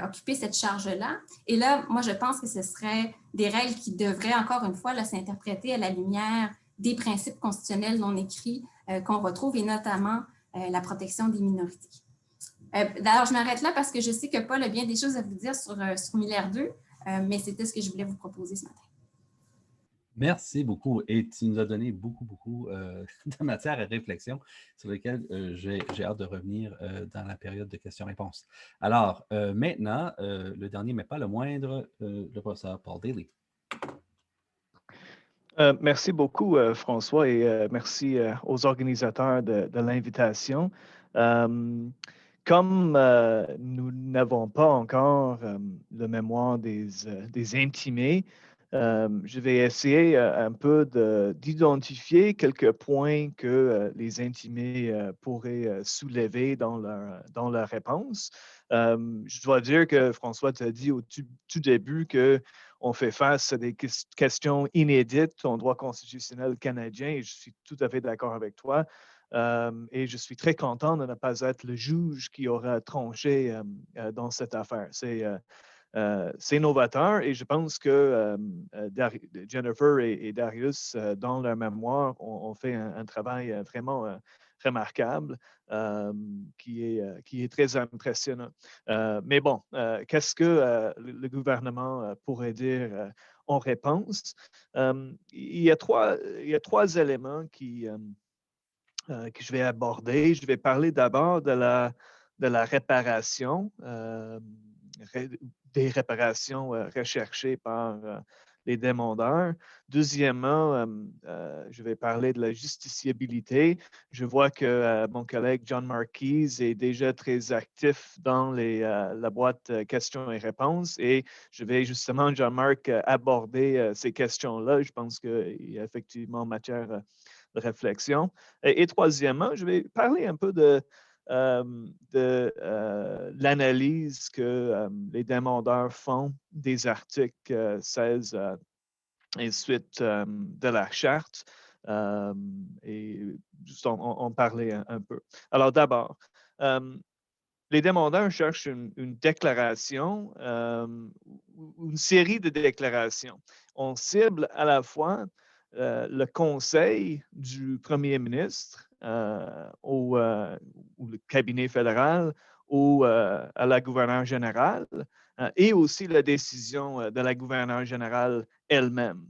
occuper cette charge-là. Et là, moi, je pense que ce serait des règles qui devraient, encore une fois, s'interpréter à la lumière des principes constitutionnels non écrits qu'on retrouve, et notamment la protection des minorités. D'ailleurs, je m'arrête là parce que je sais que Paul a bien des choses à vous dire sur Miller 2, mais c'était ce que je voulais vous proposer ce matin. Merci beaucoup. Et tu nous as donné beaucoup de matière à réflexion sur lesquelles j'ai hâte de revenir dans la période de questions-réponses. Alors, maintenant, le dernier, mais pas le moindre, le professeur Paul Daly. Merci beaucoup, François, et merci aux organisateurs de l'invitation. Comme nous n'avons pas encore le mémoire des intimés, Je vais essayer un peu d'identifier quelques points que les intimés pourraient soulever dans leur réponse. Je dois dire que François t'a dit au tout début qu'on fait face à des questions inédites en droit constitutionnel canadien et je suis tout à fait d'accord avec toi. Et je suis très content de ne pas être le juge qui aura tranché dans cette affaire. C'est novateur et je pense que Jennifer et Darius, dans leur mémoire, ont fait un travail vraiment remarquable qui est très impressionnant. Mais bon, qu'est-ce que le gouvernement pourrait dire en réponse? Il y a trois éléments que je vais aborder. Je vais parler d'abord de la réparation, des réparations recherchées par les demandeurs. Deuxièmement, je vais parler de la justiciabilité. Je vois que mon collègue John Marquise est déjà très actif dans la boîte questions et réponses et je vais justement, John-Marc, aborder ces questions-là. Je pense qu'il y a effectivement matière de réflexion. Et troisièmement, je vais parler un peu de l'analyse que les demandeurs font des articles 16 et suite de la charte et juste en parler un peu. Alors d'abord, les demandeurs cherchent une déclaration, une série de déclarations. On cible à la fois le conseil du premier ministre ou le cabinet fédéral ou à la gouverneure générale et aussi la décision de la gouverneure générale elle-même.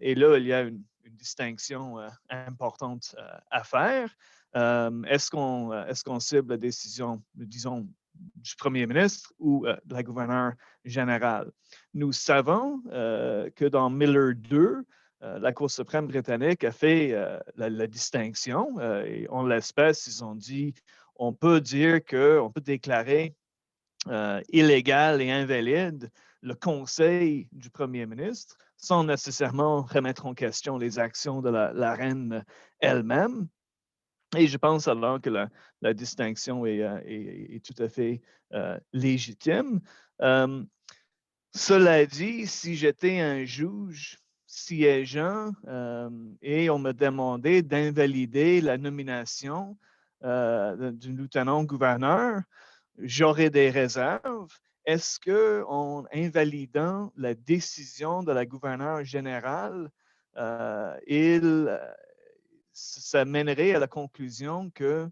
Et là, il y a une distinction importante à faire. Est-ce qu'on cible la décision, disons, du premier ministre ou de la gouverneure générale? Nous savons que dans Miller 2, la Cour suprême britannique a fait la distinction et en l'espèce, ils ont dit on peut déclarer illégal et invalide le conseil du premier ministre sans nécessairement remettre en question les actions de la reine elle-même. Et je pense alors que la distinction est tout à fait légitime. Cela dit, si j'étais un juge siégeant et on me demandait d'invalider la nomination du lieutenant-gouverneur, j'aurais des réserves. Est-ce qu'en invalidant la décision de la gouverneure générale, ça mènerait à la conclusion que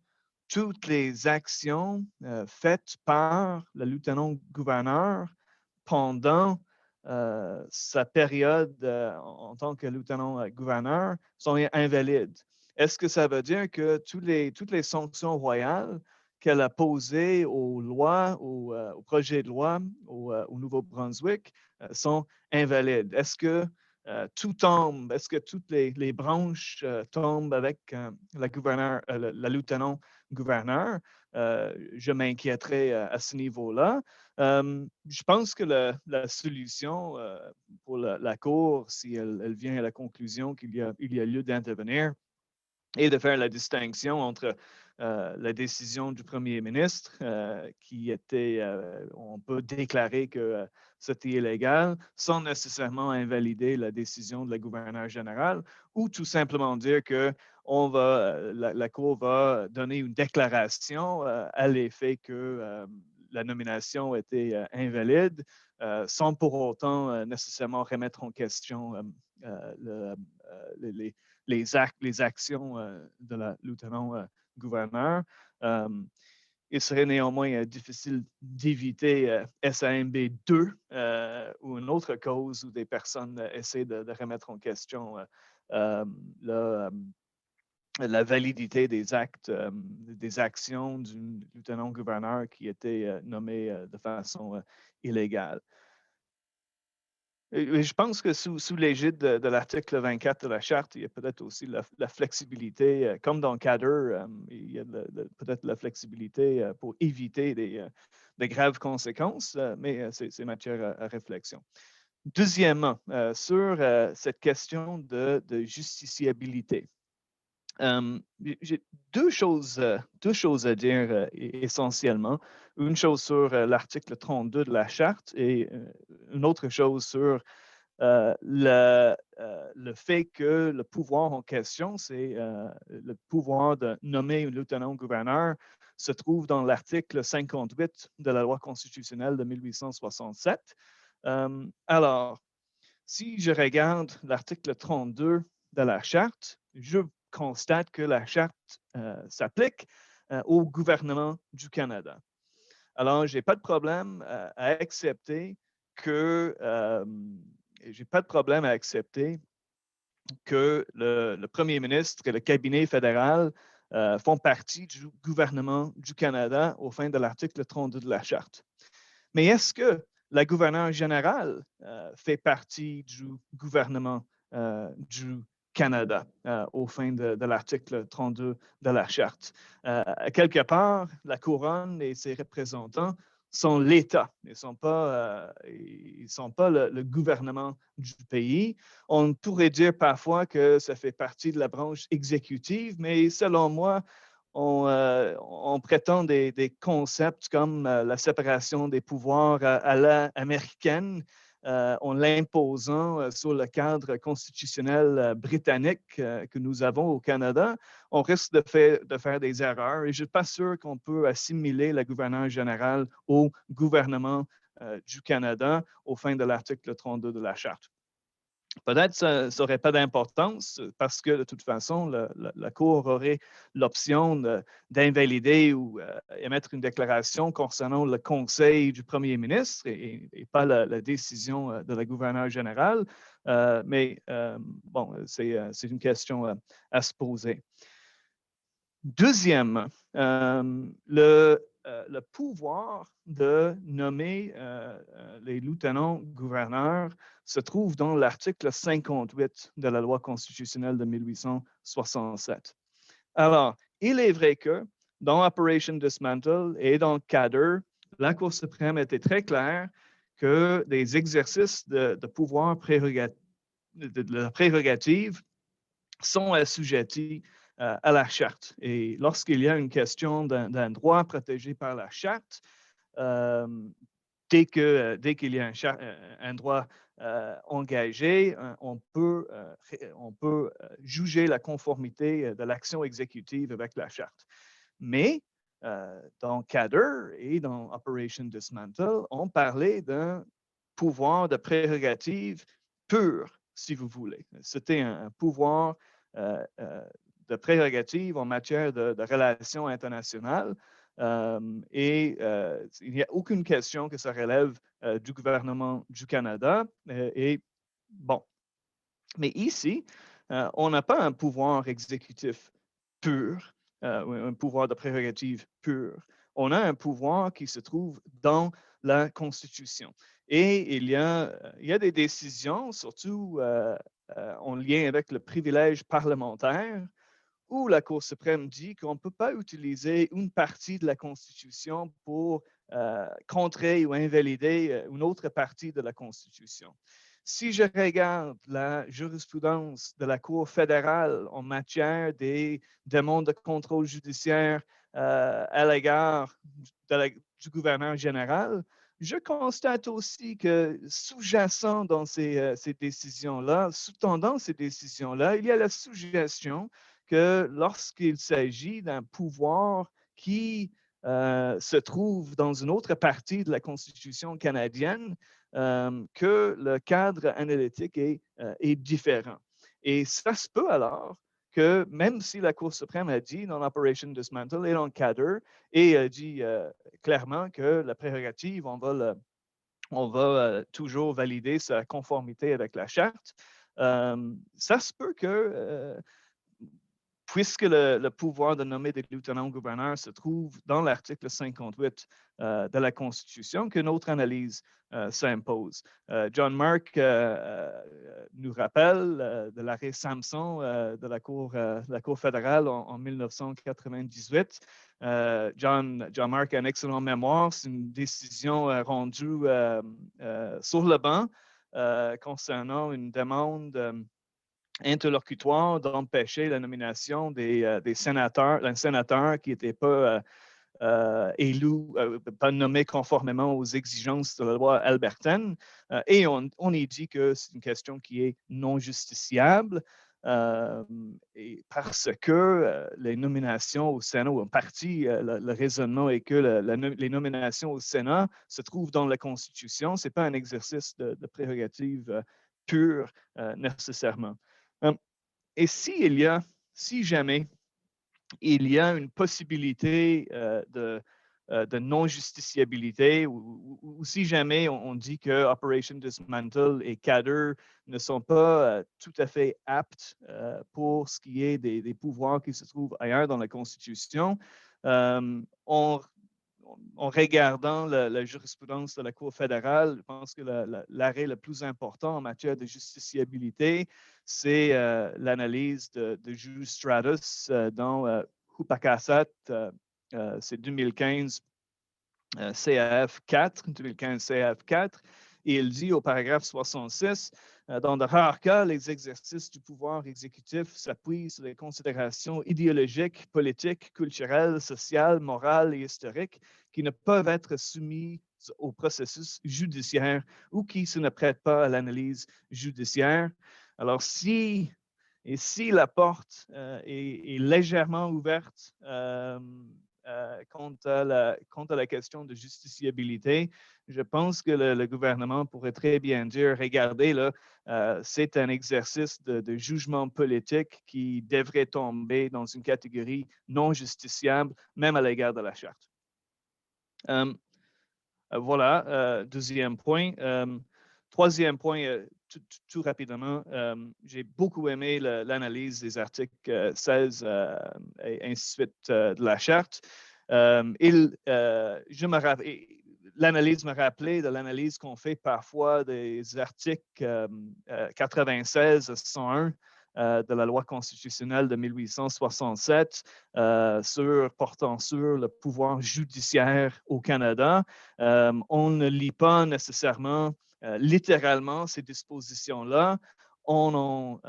toutes les actions faites par le lieutenant-gouverneur pendant sa période en tant que lieutenant-gouverneur sont invalides. Est-ce que ça veut dire que toutes les sanctions royales qu'elle a posées aux lois, au projet de loi au Nouveau-Brunswick sont invalides? Est-ce que tout tombe? Est-ce que toutes les branches tombent avec la lieutenant-gouverneur? Je m'inquiéterais à ce niveau-là. Je pense que la solution pour la Cour, si elle vient à la conclusion qu'il y a lieu d'intervenir, est de faire la distinction entre la décision du premier ministre, qui était, on peut déclarer que c'était illégal, sans nécessairement invalider la décision de la gouverneure générale, ou tout simplement dire que la Cour va donner une déclaration à l'effet que la nomination était invalide, sans pour autant nécessairement remettre en question les actions de la lieutenant-gouverneur. Il serait néanmoins difficile d'éviter SAMB 2 ou une autre cause où des personnes essaient de remettre en question la validité des actes, des actions du lieutenant-gouverneur qui était nommé de façon illégale. Et je pense que sous l'égide de l'article 24 de la Charte, il y a peut-être aussi la flexibilité, comme dans CADR, il y a peut-être la flexibilité pour éviter de graves conséquences, mais c'est matière à réflexion. Deuxièmement, sur cette question de justiciabilité. J'ai deux choses à dire essentiellement. Une chose sur l'article 32 de la Charte et une autre chose sur le fait que le pouvoir en question, c'est le pouvoir de nommer un lieutenant-gouverneur, se trouve dans l'article 58 de la loi constitutionnelle de 1867. Alors, si je regarde l'article 32 de la Charte, je constate que la Charte s'applique au gouvernement du Canada. Alors, je n'ai pas de problème à accepter que le premier ministre et le cabinet fédéral font partie du gouvernement du Canada au fin de l'article 32 de la Charte. Mais est-ce que la gouverneure générale fait partie du gouvernement du Canada au fin de l'article 32 de la Charte? Quelque part, la couronne et ses représentants sont l'État. Ils ne sont pas, le gouvernement du pays. On pourrait dire parfois que ça fait partie de la branche exécutive, mais selon moi, on prétend des concepts comme la séparation des pouvoirs à l'américaine, en l'imposant sur le cadre constitutionnel britannique que nous avons au Canada. On risque de faire des erreurs et je ne suis pas sûr qu'on peut assimiler la gouverneure générale au gouvernement du Canada au fin de l'article 32 de la Charte. Peut-être que ça n'aurait pas d'importance parce que de toute façon, la Cour aurait l'option d'invalider ou émettre une déclaration concernant le conseil du premier ministre et pas la décision de la gouverneure générale. Mais bon, c'est une question à se poser. Deuxièmement, le pouvoir de nommer les lieutenants-gouverneurs se trouve dans l'article 58 de la loi constitutionnelle de 1867. Alors, il est vrai que dans Operation Dismantle et dans CADR, la Cour suprême était très claire que des exercices de pouvoir de prérogative sont assujettis à la Charte. Et lorsqu'il y a une question d'un droit protégé par la Charte, dès qu'il y a un droit engagé, on peut juger la conformité de l'action exécutive avec la Charte. Mais dans CADR et dans Operation Dismantle, on parlait d'un pouvoir de prérogative pur, si vous voulez. C'était un pouvoir de prérogative en matière de relations internationales. Il n'y a aucune question que ça relève du gouvernement du Canada. Bon, mais ici, on n'a pas un pouvoir exécutif pur, un pouvoir de prérogative pur. On a un pouvoir qui se trouve dans la Constitution. Et il y a des décisions, surtout en lien avec le privilège parlementaire, où la Cour suprême dit qu'on ne peut pas utiliser une partie de la Constitution pour contrer ou invalider une autre partie de la Constitution. Si je regarde la jurisprudence de la Cour fédérale en matière des demandes de contrôle judiciaire à l'égard du gouverneur général, je constate aussi que sous-jacent dans ces décisions-là, sous-tendant ces décisions-là, il y a la suggestion que lorsqu'il s'agit d'un pouvoir qui se trouve dans une autre partie de la Constitution canadienne, que le cadre analytique est différent. Et ça se peut alors que même si la Cour suprême a dit dans l'Operation Dismantle et dans CADR et a dit clairement que la prérogative, on va toujours valider sa conformité avec la Charte, ça se peut que puisque le pouvoir de nommer des lieutenants-gouverneurs se trouve dans l'article 58 de la Constitution, qu'une autre analyse s'impose. John Mark nous rappelle de l'arrêt Samson de la Cour fédérale en 1998. John Mark a une excellente mémoire. C'est une décision rendue sur le banc concernant une demande interlocutoire d'empêcher la nomination des sénateurs, d'un sénateur qui n'était pas élu, pas nommé conformément aux exigences de la loi albertaine. Et on y dit que c'est une question qui est non justiciable. Et parce que les nominations au Sénat, ou en partie, le raisonnement est que les nominations au Sénat se trouvent dans la Constitution. Ce n'est pas un exercice de prérogative pure nécessairement. Et si jamais il y a une possibilité de non-justiciabilité ou si jamais on dit que Operation Dismantle et CADR ne sont pas tout à fait aptes pour ce qui est des pouvoirs qui se trouvent ailleurs dans la Constitution, en regardant la jurisprudence de la Cour fédérale, je pense que l'arrêt le plus important en matière de justiciabilité, c'est l'analyse de juge Stratus dans Hupakasat, c'est 2015 CAF 4, 2015 CAF 4, et il dit au paragraphe 66, dans de rares cas, les exercices du pouvoir exécutif s'appuient sur des considérations idéologiques, politiques, culturelles, sociales, morales et historiques qui ne peuvent être soumis au processus judiciaire ou qui ne prêtent pas à l'analyse judiciaire. Alors, si la porte est légèrement ouverte quant à la question de justiciabilité, je pense que le gouvernement pourrait très bien dire, regardez, là, c'est un exercice de jugement politique qui devrait tomber dans une catégorie non justiciable, même à l'égard de la Charte. Voilà, deuxième point. Troisième point, tout rapidement, j'ai beaucoup aimé l'analyse des articles 16 et ainsi de suite de la Charte. L'analyse me rappelait de l'analyse qu'on fait parfois des articles 96 à 101 de la loi constitutionnelle de 1867 portant sur le pouvoir judiciaire au Canada. On ne lit pas nécessairement littéralement ces dispositions-là. On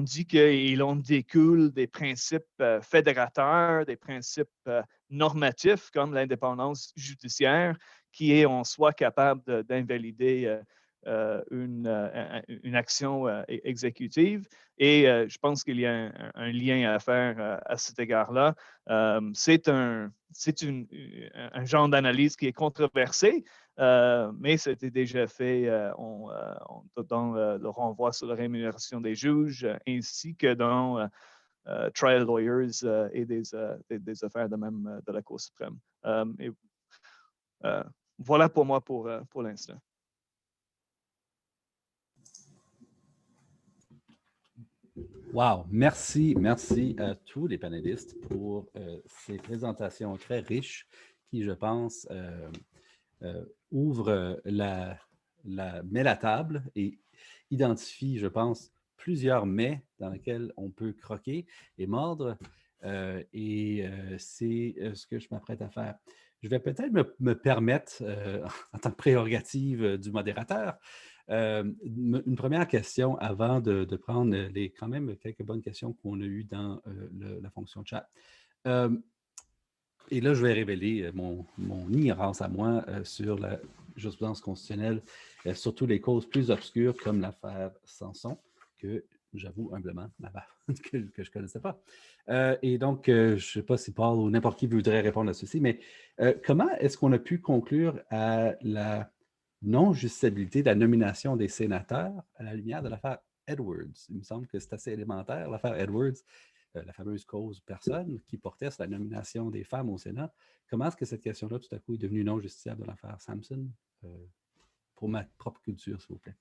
dit qu'il en découle des principes fédérateurs, des principes normatifs comme l'indépendance judiciaire, qui est en soi capable d'invalider une action exécutive. Et je pense qu'il y a un lien à faire à cet égard-là. C'est un genre d'analyse qui est controversé, mais c'était déjà fait dans le renvoi sur la rémunération des juges, ainsi que dans Trial Lawyers et des affaires de même de la Cour suprême. Voilà pour moi pour l'instant. Wow! Merci à tous les panélistes pour ces présentations très riches qui, je pense, ouvrent met la table et identifient, je pense, plusieurs mets dans lesquels on peut croquer et mordre. C'est ce que je m'apprête à faire. Je vais peut-être me permettre, en tant que prérogative du modérateur, une première question avant de prendre quand même quelques bonnes questions qu'on a eues dans la fonction chat. Et là, je vais révéler mon ignorance à moi sur la jurisprudence constitutionnelle, surtout les causes plus obscures comme l'affaire Samson, que j'avoue humblement que je ne connaissais pas. Et donc, je ne sais pas si Paul ou n'importe qui voudrait répondre à ceci, mais comment est-ce qu'on a pu conclure à la non-justiciabilité de la nomination des sénateurs à la lumière de l'affaire Edwards? Il me semble que c'est assez élémentaire, l'affaire Edwards, la fameuse cause personne qui portait sur la nomination des femmes au Sénat. Comment est-ce que cette question-là, tout à coup, est devenue non justiciable dans l'affaire Samson? Pour ma propre culture, s'il vous plaît.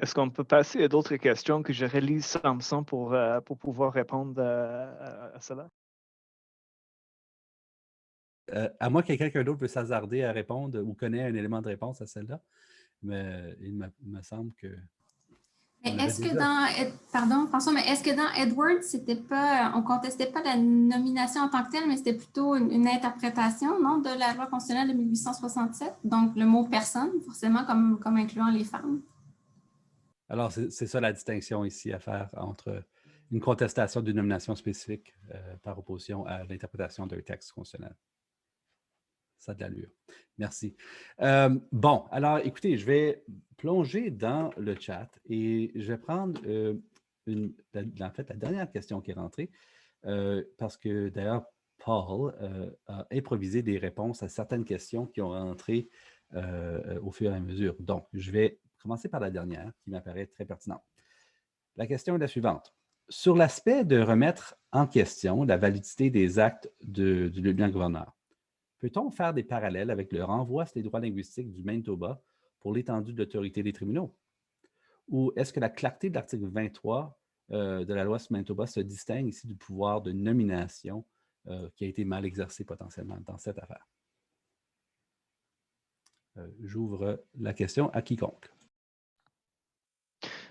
Est-ce qu'on peut passer à d'autres questions que je relise Samson pour pouvoir répondre à cela? À moins que quelqu'un d'autre veut s'hasarder à répondre ou connaît un élément de réponse à celle-là, mais il me semble que... Mais On avait est-ce que déjà- pardon, François, mais est-ce que dans Edwards, on contestait pas la nomination en tant que telle, mais c'était plutôt une interprétation, non, de la loi constitutionnelle de 1867? Donc, le mot personne, forcément, comme incluant les femmes. Alors, c'est ça la distinction ici à faire entre une contestation d'une nomination spécifique par opposition à l'interprétation d'un texte constitutionnel. Ça a de l'allure. Merci. Bon, alors écoutez, je vais plonger dans le chat et je vais prendre en fait la dernière question qui est rentrée parce que d'ailleurs, Paul a improvisé des réponses à certaines questions qui ont rentré au fur et à mesure. Donc, je vais commencer par la dernière qui m'apparaît très pertinente. La question est la suivante. Sur l'aspect de remettre en question la validité des actes du lieutenant-gouverneur, peut-on faire des parallèles avec le renvoi sur les droits linguistiques du Manitoba pour l'étendue de l'autorité des tribunaux? Ou est-ce que la clarté de l'article 23 de la loi sur Manitoba se distingue ici du pouvoir de nomination qui a été mal exercé potentiellement dans cette affaire? J'ouvre la question à quiconque.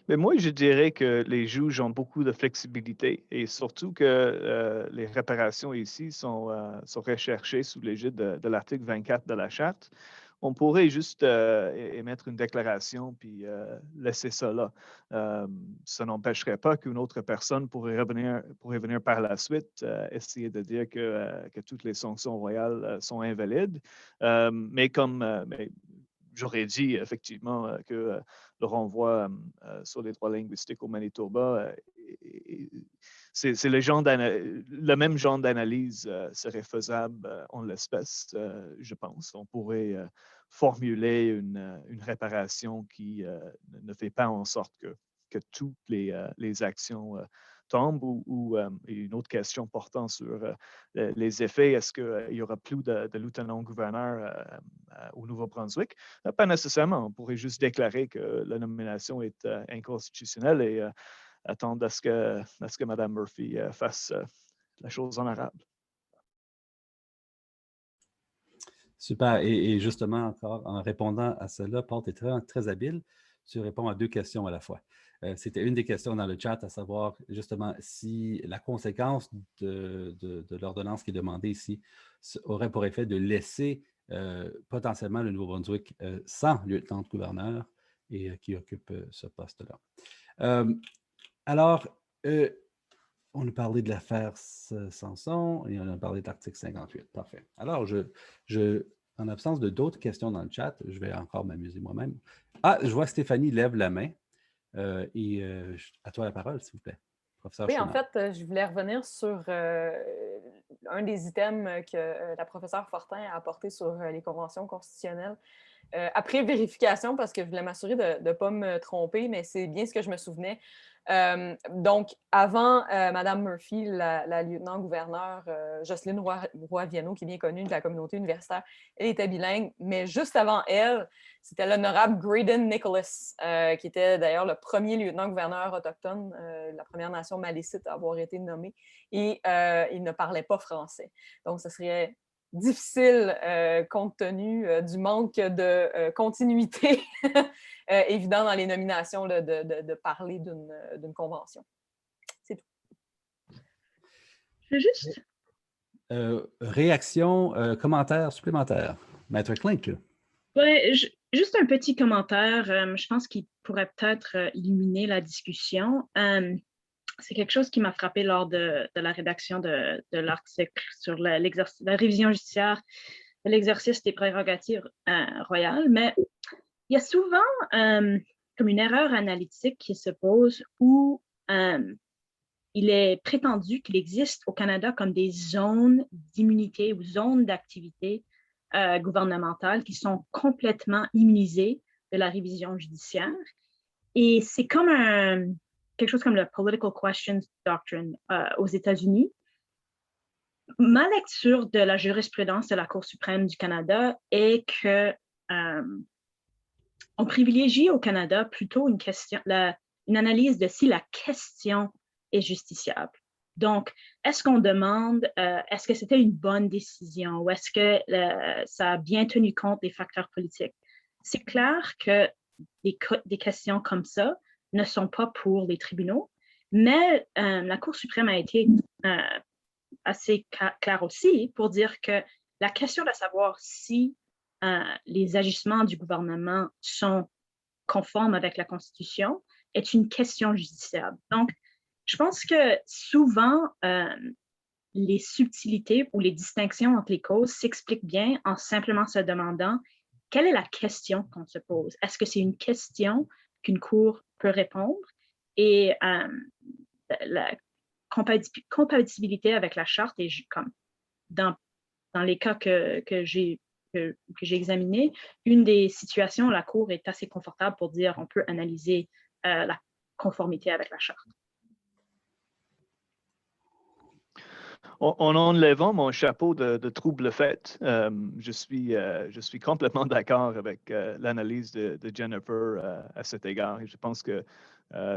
Mais moi, je dirais que les juges ont beaucoup de flexibilité et surtout que les réparations ici sont recherchées sous l'égide de l'article 24 de la Charte. On pourrait juste émettre une déclaration puis laisser ça là. Ça n'empêcherait pas qu'une autre personne pourrait venir par la suite, essayer de dire que toutes les sanctions royales sont invalides. Mais j'aurais dit effectivement que le renvoi sur les droits linguistiques au Manitoba, c'est le même genre d'analyse serait faisable en l'espèce, je pense. On pourrait formuler une réparation qui ne fait pas en sorte que toutes les actions tombent ou une autre question portant sur les effets, est-ce qu'il y aura plus de lieutenant-gouverneur au Nouveau-Brunswick? Pas nécessairement. On pourrait juste déclarer que la nomination est inconstitutionnelle et attendre à ce que Mme Murphy fasse la chose honorable. Super. Et justement, encore en répondant à cela, Paul, tu es très, très habile. Tu réponds à deux questions à la fois. C'était une des questions dans le chat, à savoir justement si la conséquence de l'ordonnance qui est demandée ici aurait pour effet de laisser potentiellement le Nouveau-Brunswick sans lieutenant-gouverneur et qui occupe ce poste-là. Alors, on a parlé de l'affaire Samson et on a parlé de l'article 58. Parfait. Alors, en absence de d'autres questions dans le chat, je vais encore m'amuser moi-même. Ah, je vois Stéphanie lève la main. À toi la parole, s'il vous plaît. Professeur Oui, en Chenard. fait, je voulais revenir sur un des items que la professeure Fortin a apporté sur les conventions constitutionnelles. Après vérification, parce que je voulais m'assurer de ne pas me tromper, mais c'est bien ce que je me souvenais. Donc, avant Mme Murphy, la lieutenant-gouverneur Jocelyne Roy-Viano, qui est bien connue de la communauté universitaire, elle était bilingue, mais juste avant elle, c'était l'honorable Graydon Nicholas, qui était d'ailleurs le premier lieutenant-gouverneur autochtone, la Première Nation malécite à avoir été nommé, et il ne parlait pas français. Donc, ce serait difficile compte tenu du manque de continuité évident dans les nominations là, de parler d'une convention. C'est tout. Je veux juste... Réaction, commentaire supplémentaire. Maître Klink. Ouais, juste un petit commentaire. Je pense qu'il pourrait peut-être illuminer la discussion. C'est quelque chose qui m'a frappé lors de la rédaction de l'article sur la révision judiciaire de l'exercice des prérogatives royales, mais il y a souvent comme une erreur analytique qui se pose où il est prétendu qu'il existe au Canada comme des zones d'immunité ou zones d'activité gouvernementales qui sont complètement immunisées de la révision judiciaire. Et c'est comme quelque chose comme le Political Questions Doctrine aux États-Unis. Ma lecture de la jurisprudence de la Cour suprême du Canada est que on privilégie au Canada plutôt une analyse de si la question est justiciable. Donc, est-ce qu'on demande, est-ce que c'était une bonne décision ou est-ce que ça a bien tenu compte des facteurs politiques? C'est clair que des questions comme ça ne sont pas pour les tribunaux, mais la Cour suprême a été assez claire aussi pour dire que la question de savoir si les agissements du gouvernement sont conformes avec la Constitution est une question judiciaire. Donc, je pense que souvent, les subtilités ou les distinctions entre les causes s'expliquent bien en simplement se demandant quelle est la question qu'on se pose. Est-ce que c'est une question qu'une cour peut répondre? Et la compatibilité avec la charte, et comme dans les cas que j'ai examinés, une des situations, la Cour est assez confortable pour dire on peut analyser la conformité avec la charte. En enlevant mon chapeau de trouble fait, je suis complètement d'accord avec l'analyse de Jennifer à cet égard. Et je pense que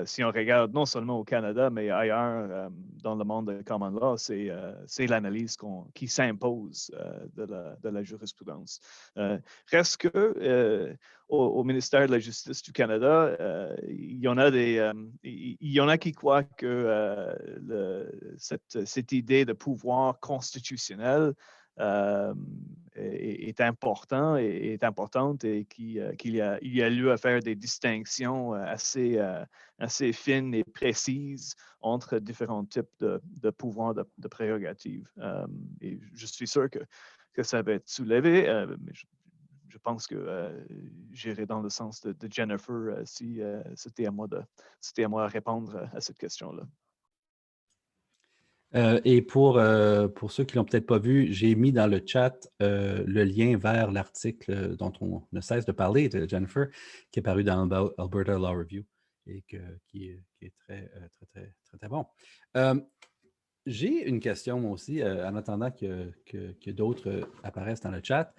si on regarde non seulement au Canada, mais ailleurs dans le monde de common law, c'est l'analyse qui s'impose de la jurisprudence. Reste que au ministère de la Justice du Canada, il y en a qui croient que cette idée de pouvoir constitutionnel est importante et qu'il y a lieu à faire des distinctions assez fines et précises entre différents types de pouvoirs, de prérogatives. Et je suis sûr que ça va être soulevé, mais je pense que j'irai dans le sens de Jennifer si c'était à moi à répondre à cette question-là. Et pour ceux qui ne l'ont peut-être pas vu, j'ai mis dans le chat le lien vers l'article dont on ne cesse de parler de Jennifer, qui est paru dans Alberta Law Review et qui est très bon. J'ai une question moi aussi, en attendant que d'autres apparaissent dans le chat.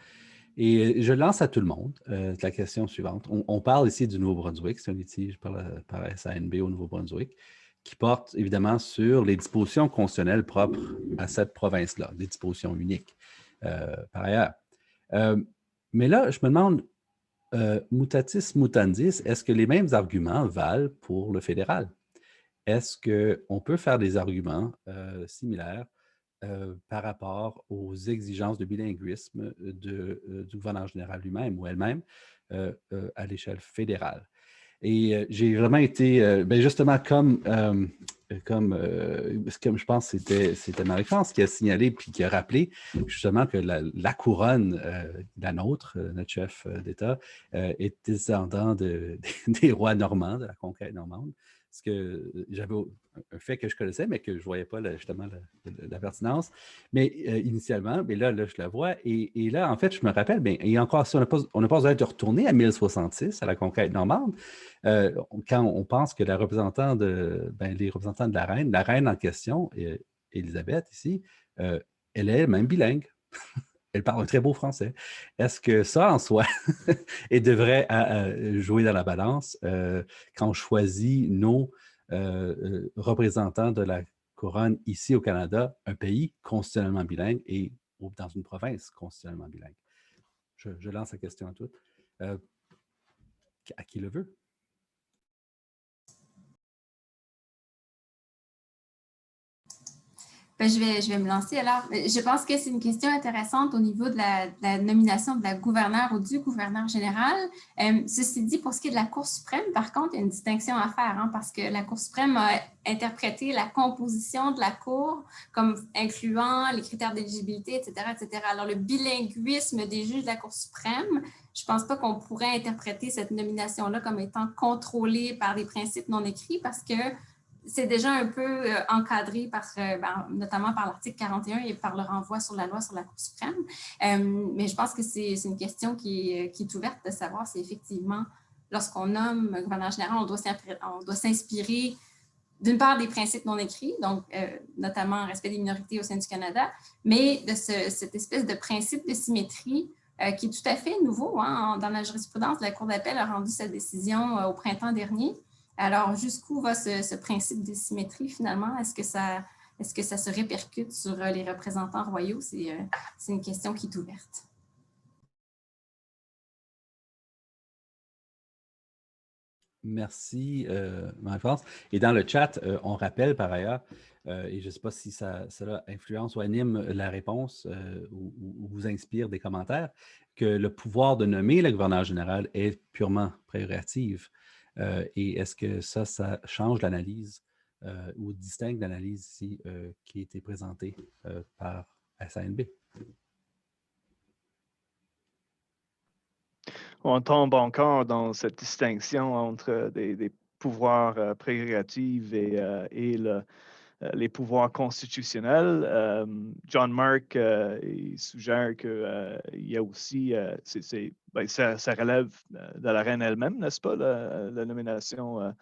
Et je lance à tout le monde la question suivante. On parle ici du Nouveau-Brunswick, c'est un litige par SANB au Nouveau-Brunswick, qui porte évidemment sur les dispositions constitutionnelles propres à cette province-là, des dispositions uniques par ailleurs. Mais là, je me demande, mutatis mutandis, est-ce que les mêmes arguments valent pour le fédéral? Est-ce qu'on peut faire des arguments similaires par rapport aux exigences de bilinguisme du gouverneur général lui-même ou elle-même à l'échelle fédérale? Et j'ai vraiment été, justement, comme je pense que c'était Marie-France qui a signalé puis qui a rappelé justement que la couronne, la nôtre, notre chef d'État, est descendant des rois normands, de la conquête normande. Parce que j'avais un fait que je connaissais, mais que je ne voyais pas justement la pertinence. Mais initialement, là, je la vois. Et là, en fait, je me rappelle, et encore si on n'a pas besoin de retourner à 1066, à la conquête normande, quand on pense que les représentants de la reine en question, Élisabeth ici, elle est même bilingue. Elle parle un très beau français. Est-ce que ça, en soi, elle devrait jouer dans la balance quand on choisit nos représentants de la couronne ici au Canada, un pays constitutionnellement bilingue et dans une province constitutionnellement bilingue? Je lance la question à toutes. À qui le veut? Je vais me lancer. Alors, je pense que c'est une question intéressante au niveau de la nomination de la gouverneure ou du gouverneur général. Ceci dit, pour ce qui est de la Cour suprême, par contre, il y a une distinction à faire parce que la Cour suprême a interprété la composition de la Cour comme incluant les critères d'éligibilité, etc., etc. Alors, le bilinguisme des juges de la Cour suprême, je ne pense pas qu'on pourrait interpréter cette nomination-là comme étant contrôlée par des principes non écrits parce que c'est déjà un peu encadré notamment par l'article 41 et par le renvoi sur la loi sur la Cour suprême. Mais je pense que c'est une question qui est ouverte de savoir si effectivement, lorsqu'on nomme un gouverneur général, on doit s'inspirer d'une part des principes non écrits, donc notamment en respect des minorités au sein du Canada, mais de cette espèce de principe de symétrie qui est tout à fait nouveau. Dans la jurisprudence, la Cour d'appel a rendu sa décision au printemps dernier. Alors, jusqu'où va ce principe de symétrie finalement? Est-ce que ça se répercute sur les représentants royaux? C'est une question qui est ouverte. Merci, Marie-France. Et dans le chat, on rappelle par ailleurs, et je ne sais pas si cela influence ou anime la réponse ou vous inspire des commentaires, que le pouvoir de nommer le gouverneur général est purement prérogative. Et est-ce que ça change l'analyse ou distingue l'analyse ici qui a été présentée par SANB? On tombe encore dans cette distinction entre des pouvoirs prérogatifs et les pouvoirs constitutionnels. John Mark il suggère qu'il y a aussi, ça relève de la reine elle-même, n'est-ce pas, la nomination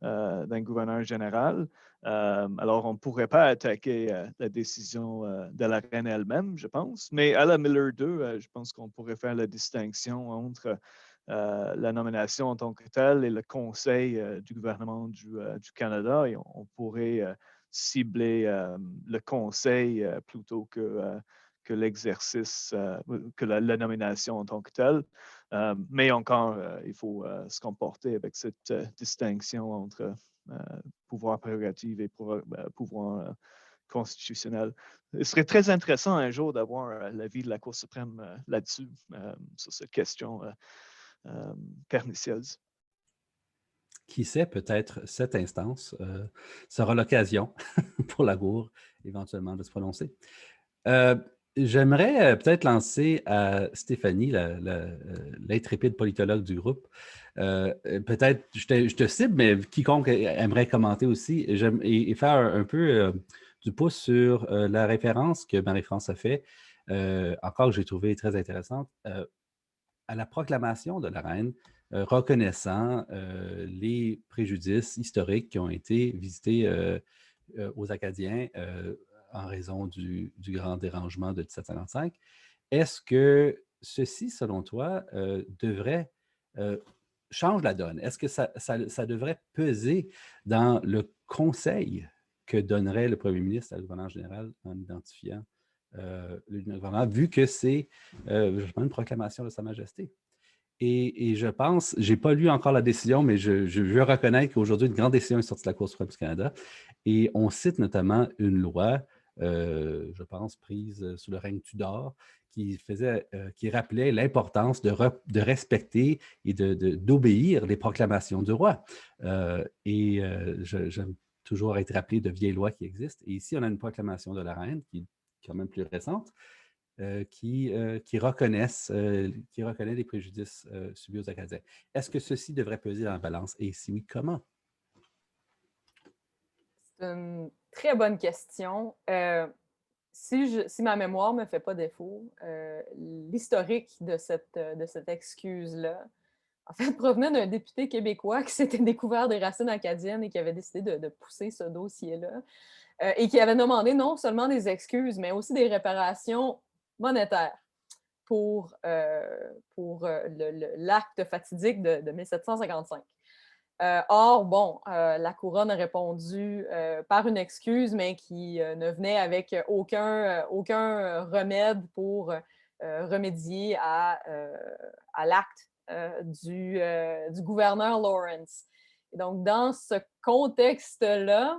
d'un gouverneur général. Alors, on ne pourrait pas attaquer la décision de la reine elle-même, je pense. Mais à la Miller 2, je pense qu'on pourrait faire la distinction entre la nomination en tant que telle et le conseil du gouvernement du Canada. Et on pourrait cibler le conseil plutôt que l'exercice, que la nomination en tant que telle. Mais encore, il faut se comporter avec cette distinction entre pouvoir prérogatif et pouvoir constitutionnel. Ce serait très intéressant un jour d'avoir l'avis de la Cour suprême là-dessus, sur cette question pernicieuse. Qui sait, peut-être cette instance sera l'occasion pour la Cour éventuellement de se prononcer. J'aimerais peut-être lancer à Stéphanie, l'intrépide politologue du groupe. Peut-être, je te cible, mais quiconque aimerait commenter aussi et faire un peu du pouce sur la référence que Marie-France a fait, encore que j'ai trouvé très intéressante, à la proclamation de la reine, reconnaissant les préjudices historiques qui ont été visités aux Acadiens en raison du grand dérangement de 1755. Est-ce que ceci, selon toi, devrait changer la donne? Est-ce que ça devrait peser dans le conseil que donnerait le premier ministre à le gouverneur général en identifiant le gouverneur, vu que c'est justement une proclamation de Sa Majesté? Et je pense, je n'ai pas lu encore la décision, mais je veux reconnaître qu'aujourd'hui, une grande décision est sortie de la Cour suprême du Canada. Et on cite notamment une loi, je pense, prise sous le règne Tudor, qui rappelait l'importance de respecter et d'obéir les proclamations du roi. J'aime toujours être rappelé de vieilles lois qui existent. Et ici, on a une proclamation de la reine qui est quand même plus récente, qui reconnaît les préjudices subis aux Acadiens. Est-ce que ceci devrait peser dans la balance? Et si oui, comment? C'est une très bonne question. Si ma mémoire ne me fait pas défaut, l'historique de cette excuse-là, en fait, provenait d'un député québécois qui s'était découvert des racines acadiennes et qui avait décidé de pousser ce dossier-là et qui avait demandé non seulement des excuses, mais aussi des réparations monétaires pour l'acte fatidique de 1755. Or, bon, la couronne a répondu par une excuse, mais qui ne venait avec aucun remède pour remédier à l'acte du gouverneur Lawrence. Et donc, dans ce contexte-là,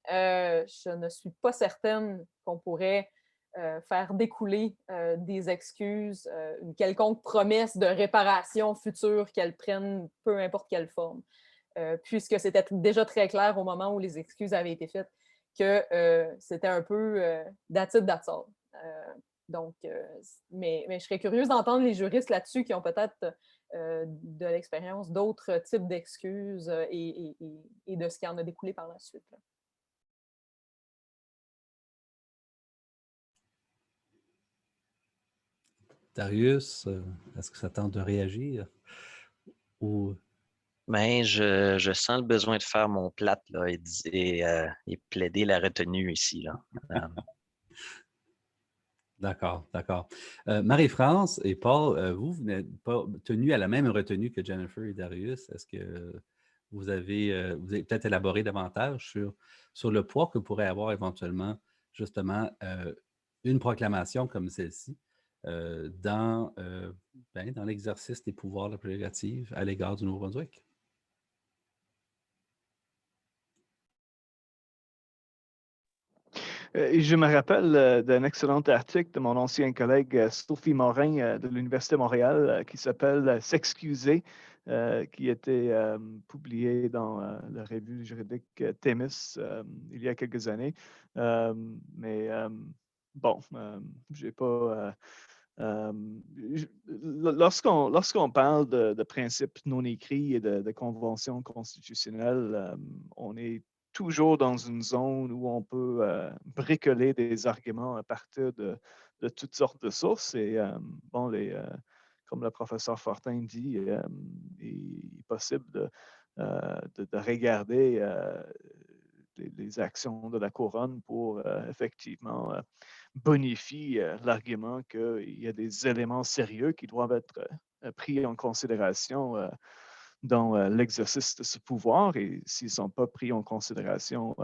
je ne suis pas certaine qu'on pourrait faire découler des excuses, une quelconque promesse de réparation future, qu'elle prenne peu importe quelle forme. Puisque c'était déjà très clair au moment où les excuses avaient été faites que c'était un peu that's it, that's all. Mais je serais curieuse d'entendre les juristes là-dessus qui ont peut-être de l'expérience d'autres types d'excuses et de ce qui en a découlé par la suite. Là. Darius, est-ce que ça tente de réagir? Ou... Ben, je sens le besoin de faire mon plate là, et plaider la retenue ici. Là. D'accord, d'accord. Marie-France et Paul, vous n'êtes pas tenus à la même retenue que Jennifer et Darius. Est-ce que vous avez peut-être élaboré davantage sur le poids que pourrait avoir éventuellement, justement, une proclamation comme celle-ci dans l'exercice des pouvoirs de prérogative à l'égard du Nouveau-Brunswick? Je me rappelle d'un excellent article de mon ancien collègue Sophie Morin de l'Université de Montréal qui s'appelle S'excuser, qui a été publié dans la revue juridique Thémis il y a quelques années. Mais bon, j'ai pas. Lorsqu'on parle de principes non écrits et de conventions constitutionnelles, on est toujours dans une zone où on peut bricoler des arguments à partir de toutes sortes de sources. Et bon, comme le professeur Fortin dit, il est possible de regarder les actions de la couronne pour effectivement bonifier l'argument qu'il y a des éléments sérieux qui doivent être pris en considération dans l'exercice de ce pouvoir, et s'ils ne sont pas pris en considération,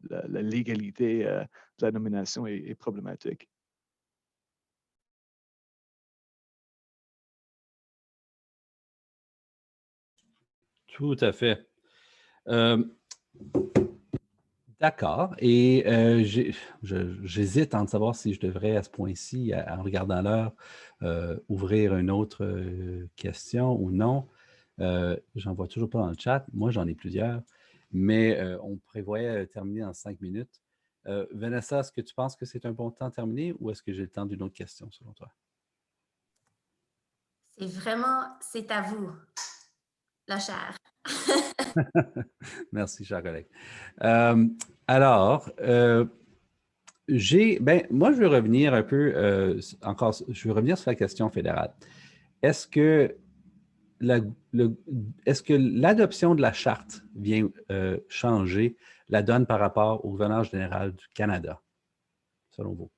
la légalité de la nomination est problématique. Tout à fait. D'accord. Et j'hésite entre savoir si je devrais, à ce point-ci, en regardant l'heure, ouvrir une autre question ou non. J'en vois toujours pas dans le chat. Moi, j'en ai plusieurs. Mais on prévoyait terminer en 5 minutes. Vanessa, est-ce que tu penses que c'est un bon temps de terminer ou est-ce que j'ai le temps d'une autre question, selon toi? C'est à vous, la chaire. Merci, cher collègue. Alors, moi, je veux revenir un peu, je veux revenir sur la question fédérale. Est-ce que l'adoption de la charte vient changer la donne par rapport au gouverneur général du Canada, selon vous,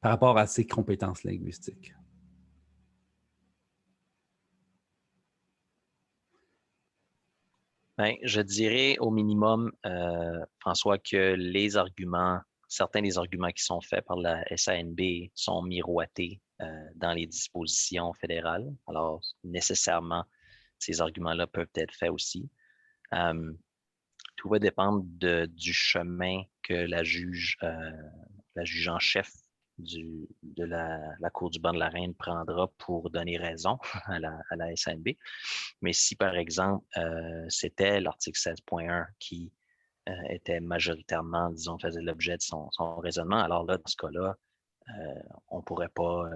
par rapport à ses compétences linguistiques? Ben, je dirais au minimum, François, que certains des arguments qui sont faits par la SANB sont miroités dans les dispositions fédérales. Alors, nécessairement, ces arguments-là peuvent être faits aussi. Tout va dépendre du chemin que la juge en chef de la Cour du banc de la Reine prendra pour donner raison à la SANB. Mais si, par exemple, c'était l'article 16.1 qui était majoritairement, disons, faisait l'objet de son raisonnement, alors là, dans ce cas-là, on ne pourrait pas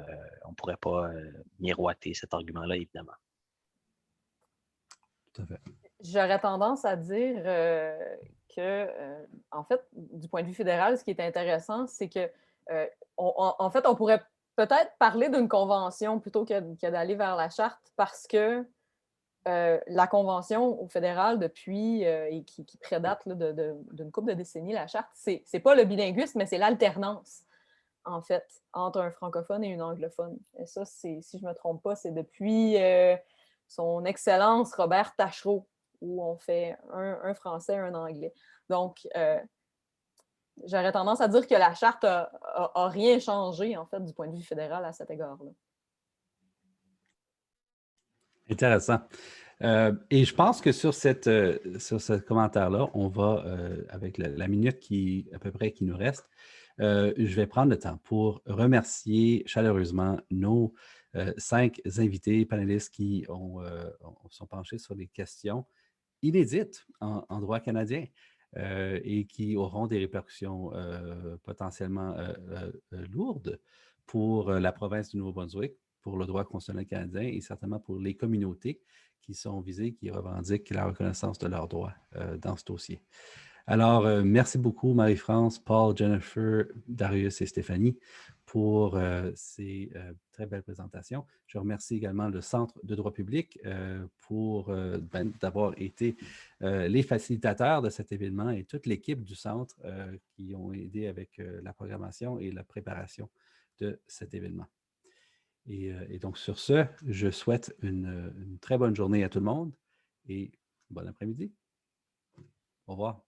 miroiter cet argument-là, évidemment. Tout à fait. J'aurais tendance à dire que, en fait, du point de vue fédéral, ce qui est intéressant, c'est que, en fait, on pourrait peut-être parler d'une convention plutôt que d'aller vers la charte, parce que la convention au fédéral depuis, et qui prédate d'une couple de décennies, la charte, c'est pas le bilinguisme, mais c'est l'alternance, en fait, entre un francophone et une anglophone. Et ça, si je ne me trompe pas, c'est depuis son Excellence Robert Taschereau, où on fait un français, un anglais. Donc, j'aurais tendance à dire que la charte n'a rien changé, en fait, du point de vue fédéral à cet égard-là. Intéressant. Et je pense que sur ce commentaire-là, on va, avec la minute à peu près qui nous reste, je vais prendre le temps pour remercier chaleureusement nos 5 invités panélistes qui sont penchés sur des questions inédites en droit canadien et qui auront des répercussions potentiellement lourdes pour la province du Nouveau-Brunswick, pour le droit constitutionnel canadien et certainement pour les communautés qui sont visées, qui revendiquent la reconnaissance de leurs droits dans ce dossier. Alors, merci beaucoup Marie-France, Paul, Jennifer, Darius et Stéphanie pour ces très belles présentations. Je remercie également le Centre de droit public pour d'avoir été les facilitateurs de cet événement et toute l'équipe du Centre qui ont aidé avec la programmation et la préparation de cet événement. Et donc, sur ce, je souhaite une très bonne journée à tout le monde et bon après-midi. Au revoir.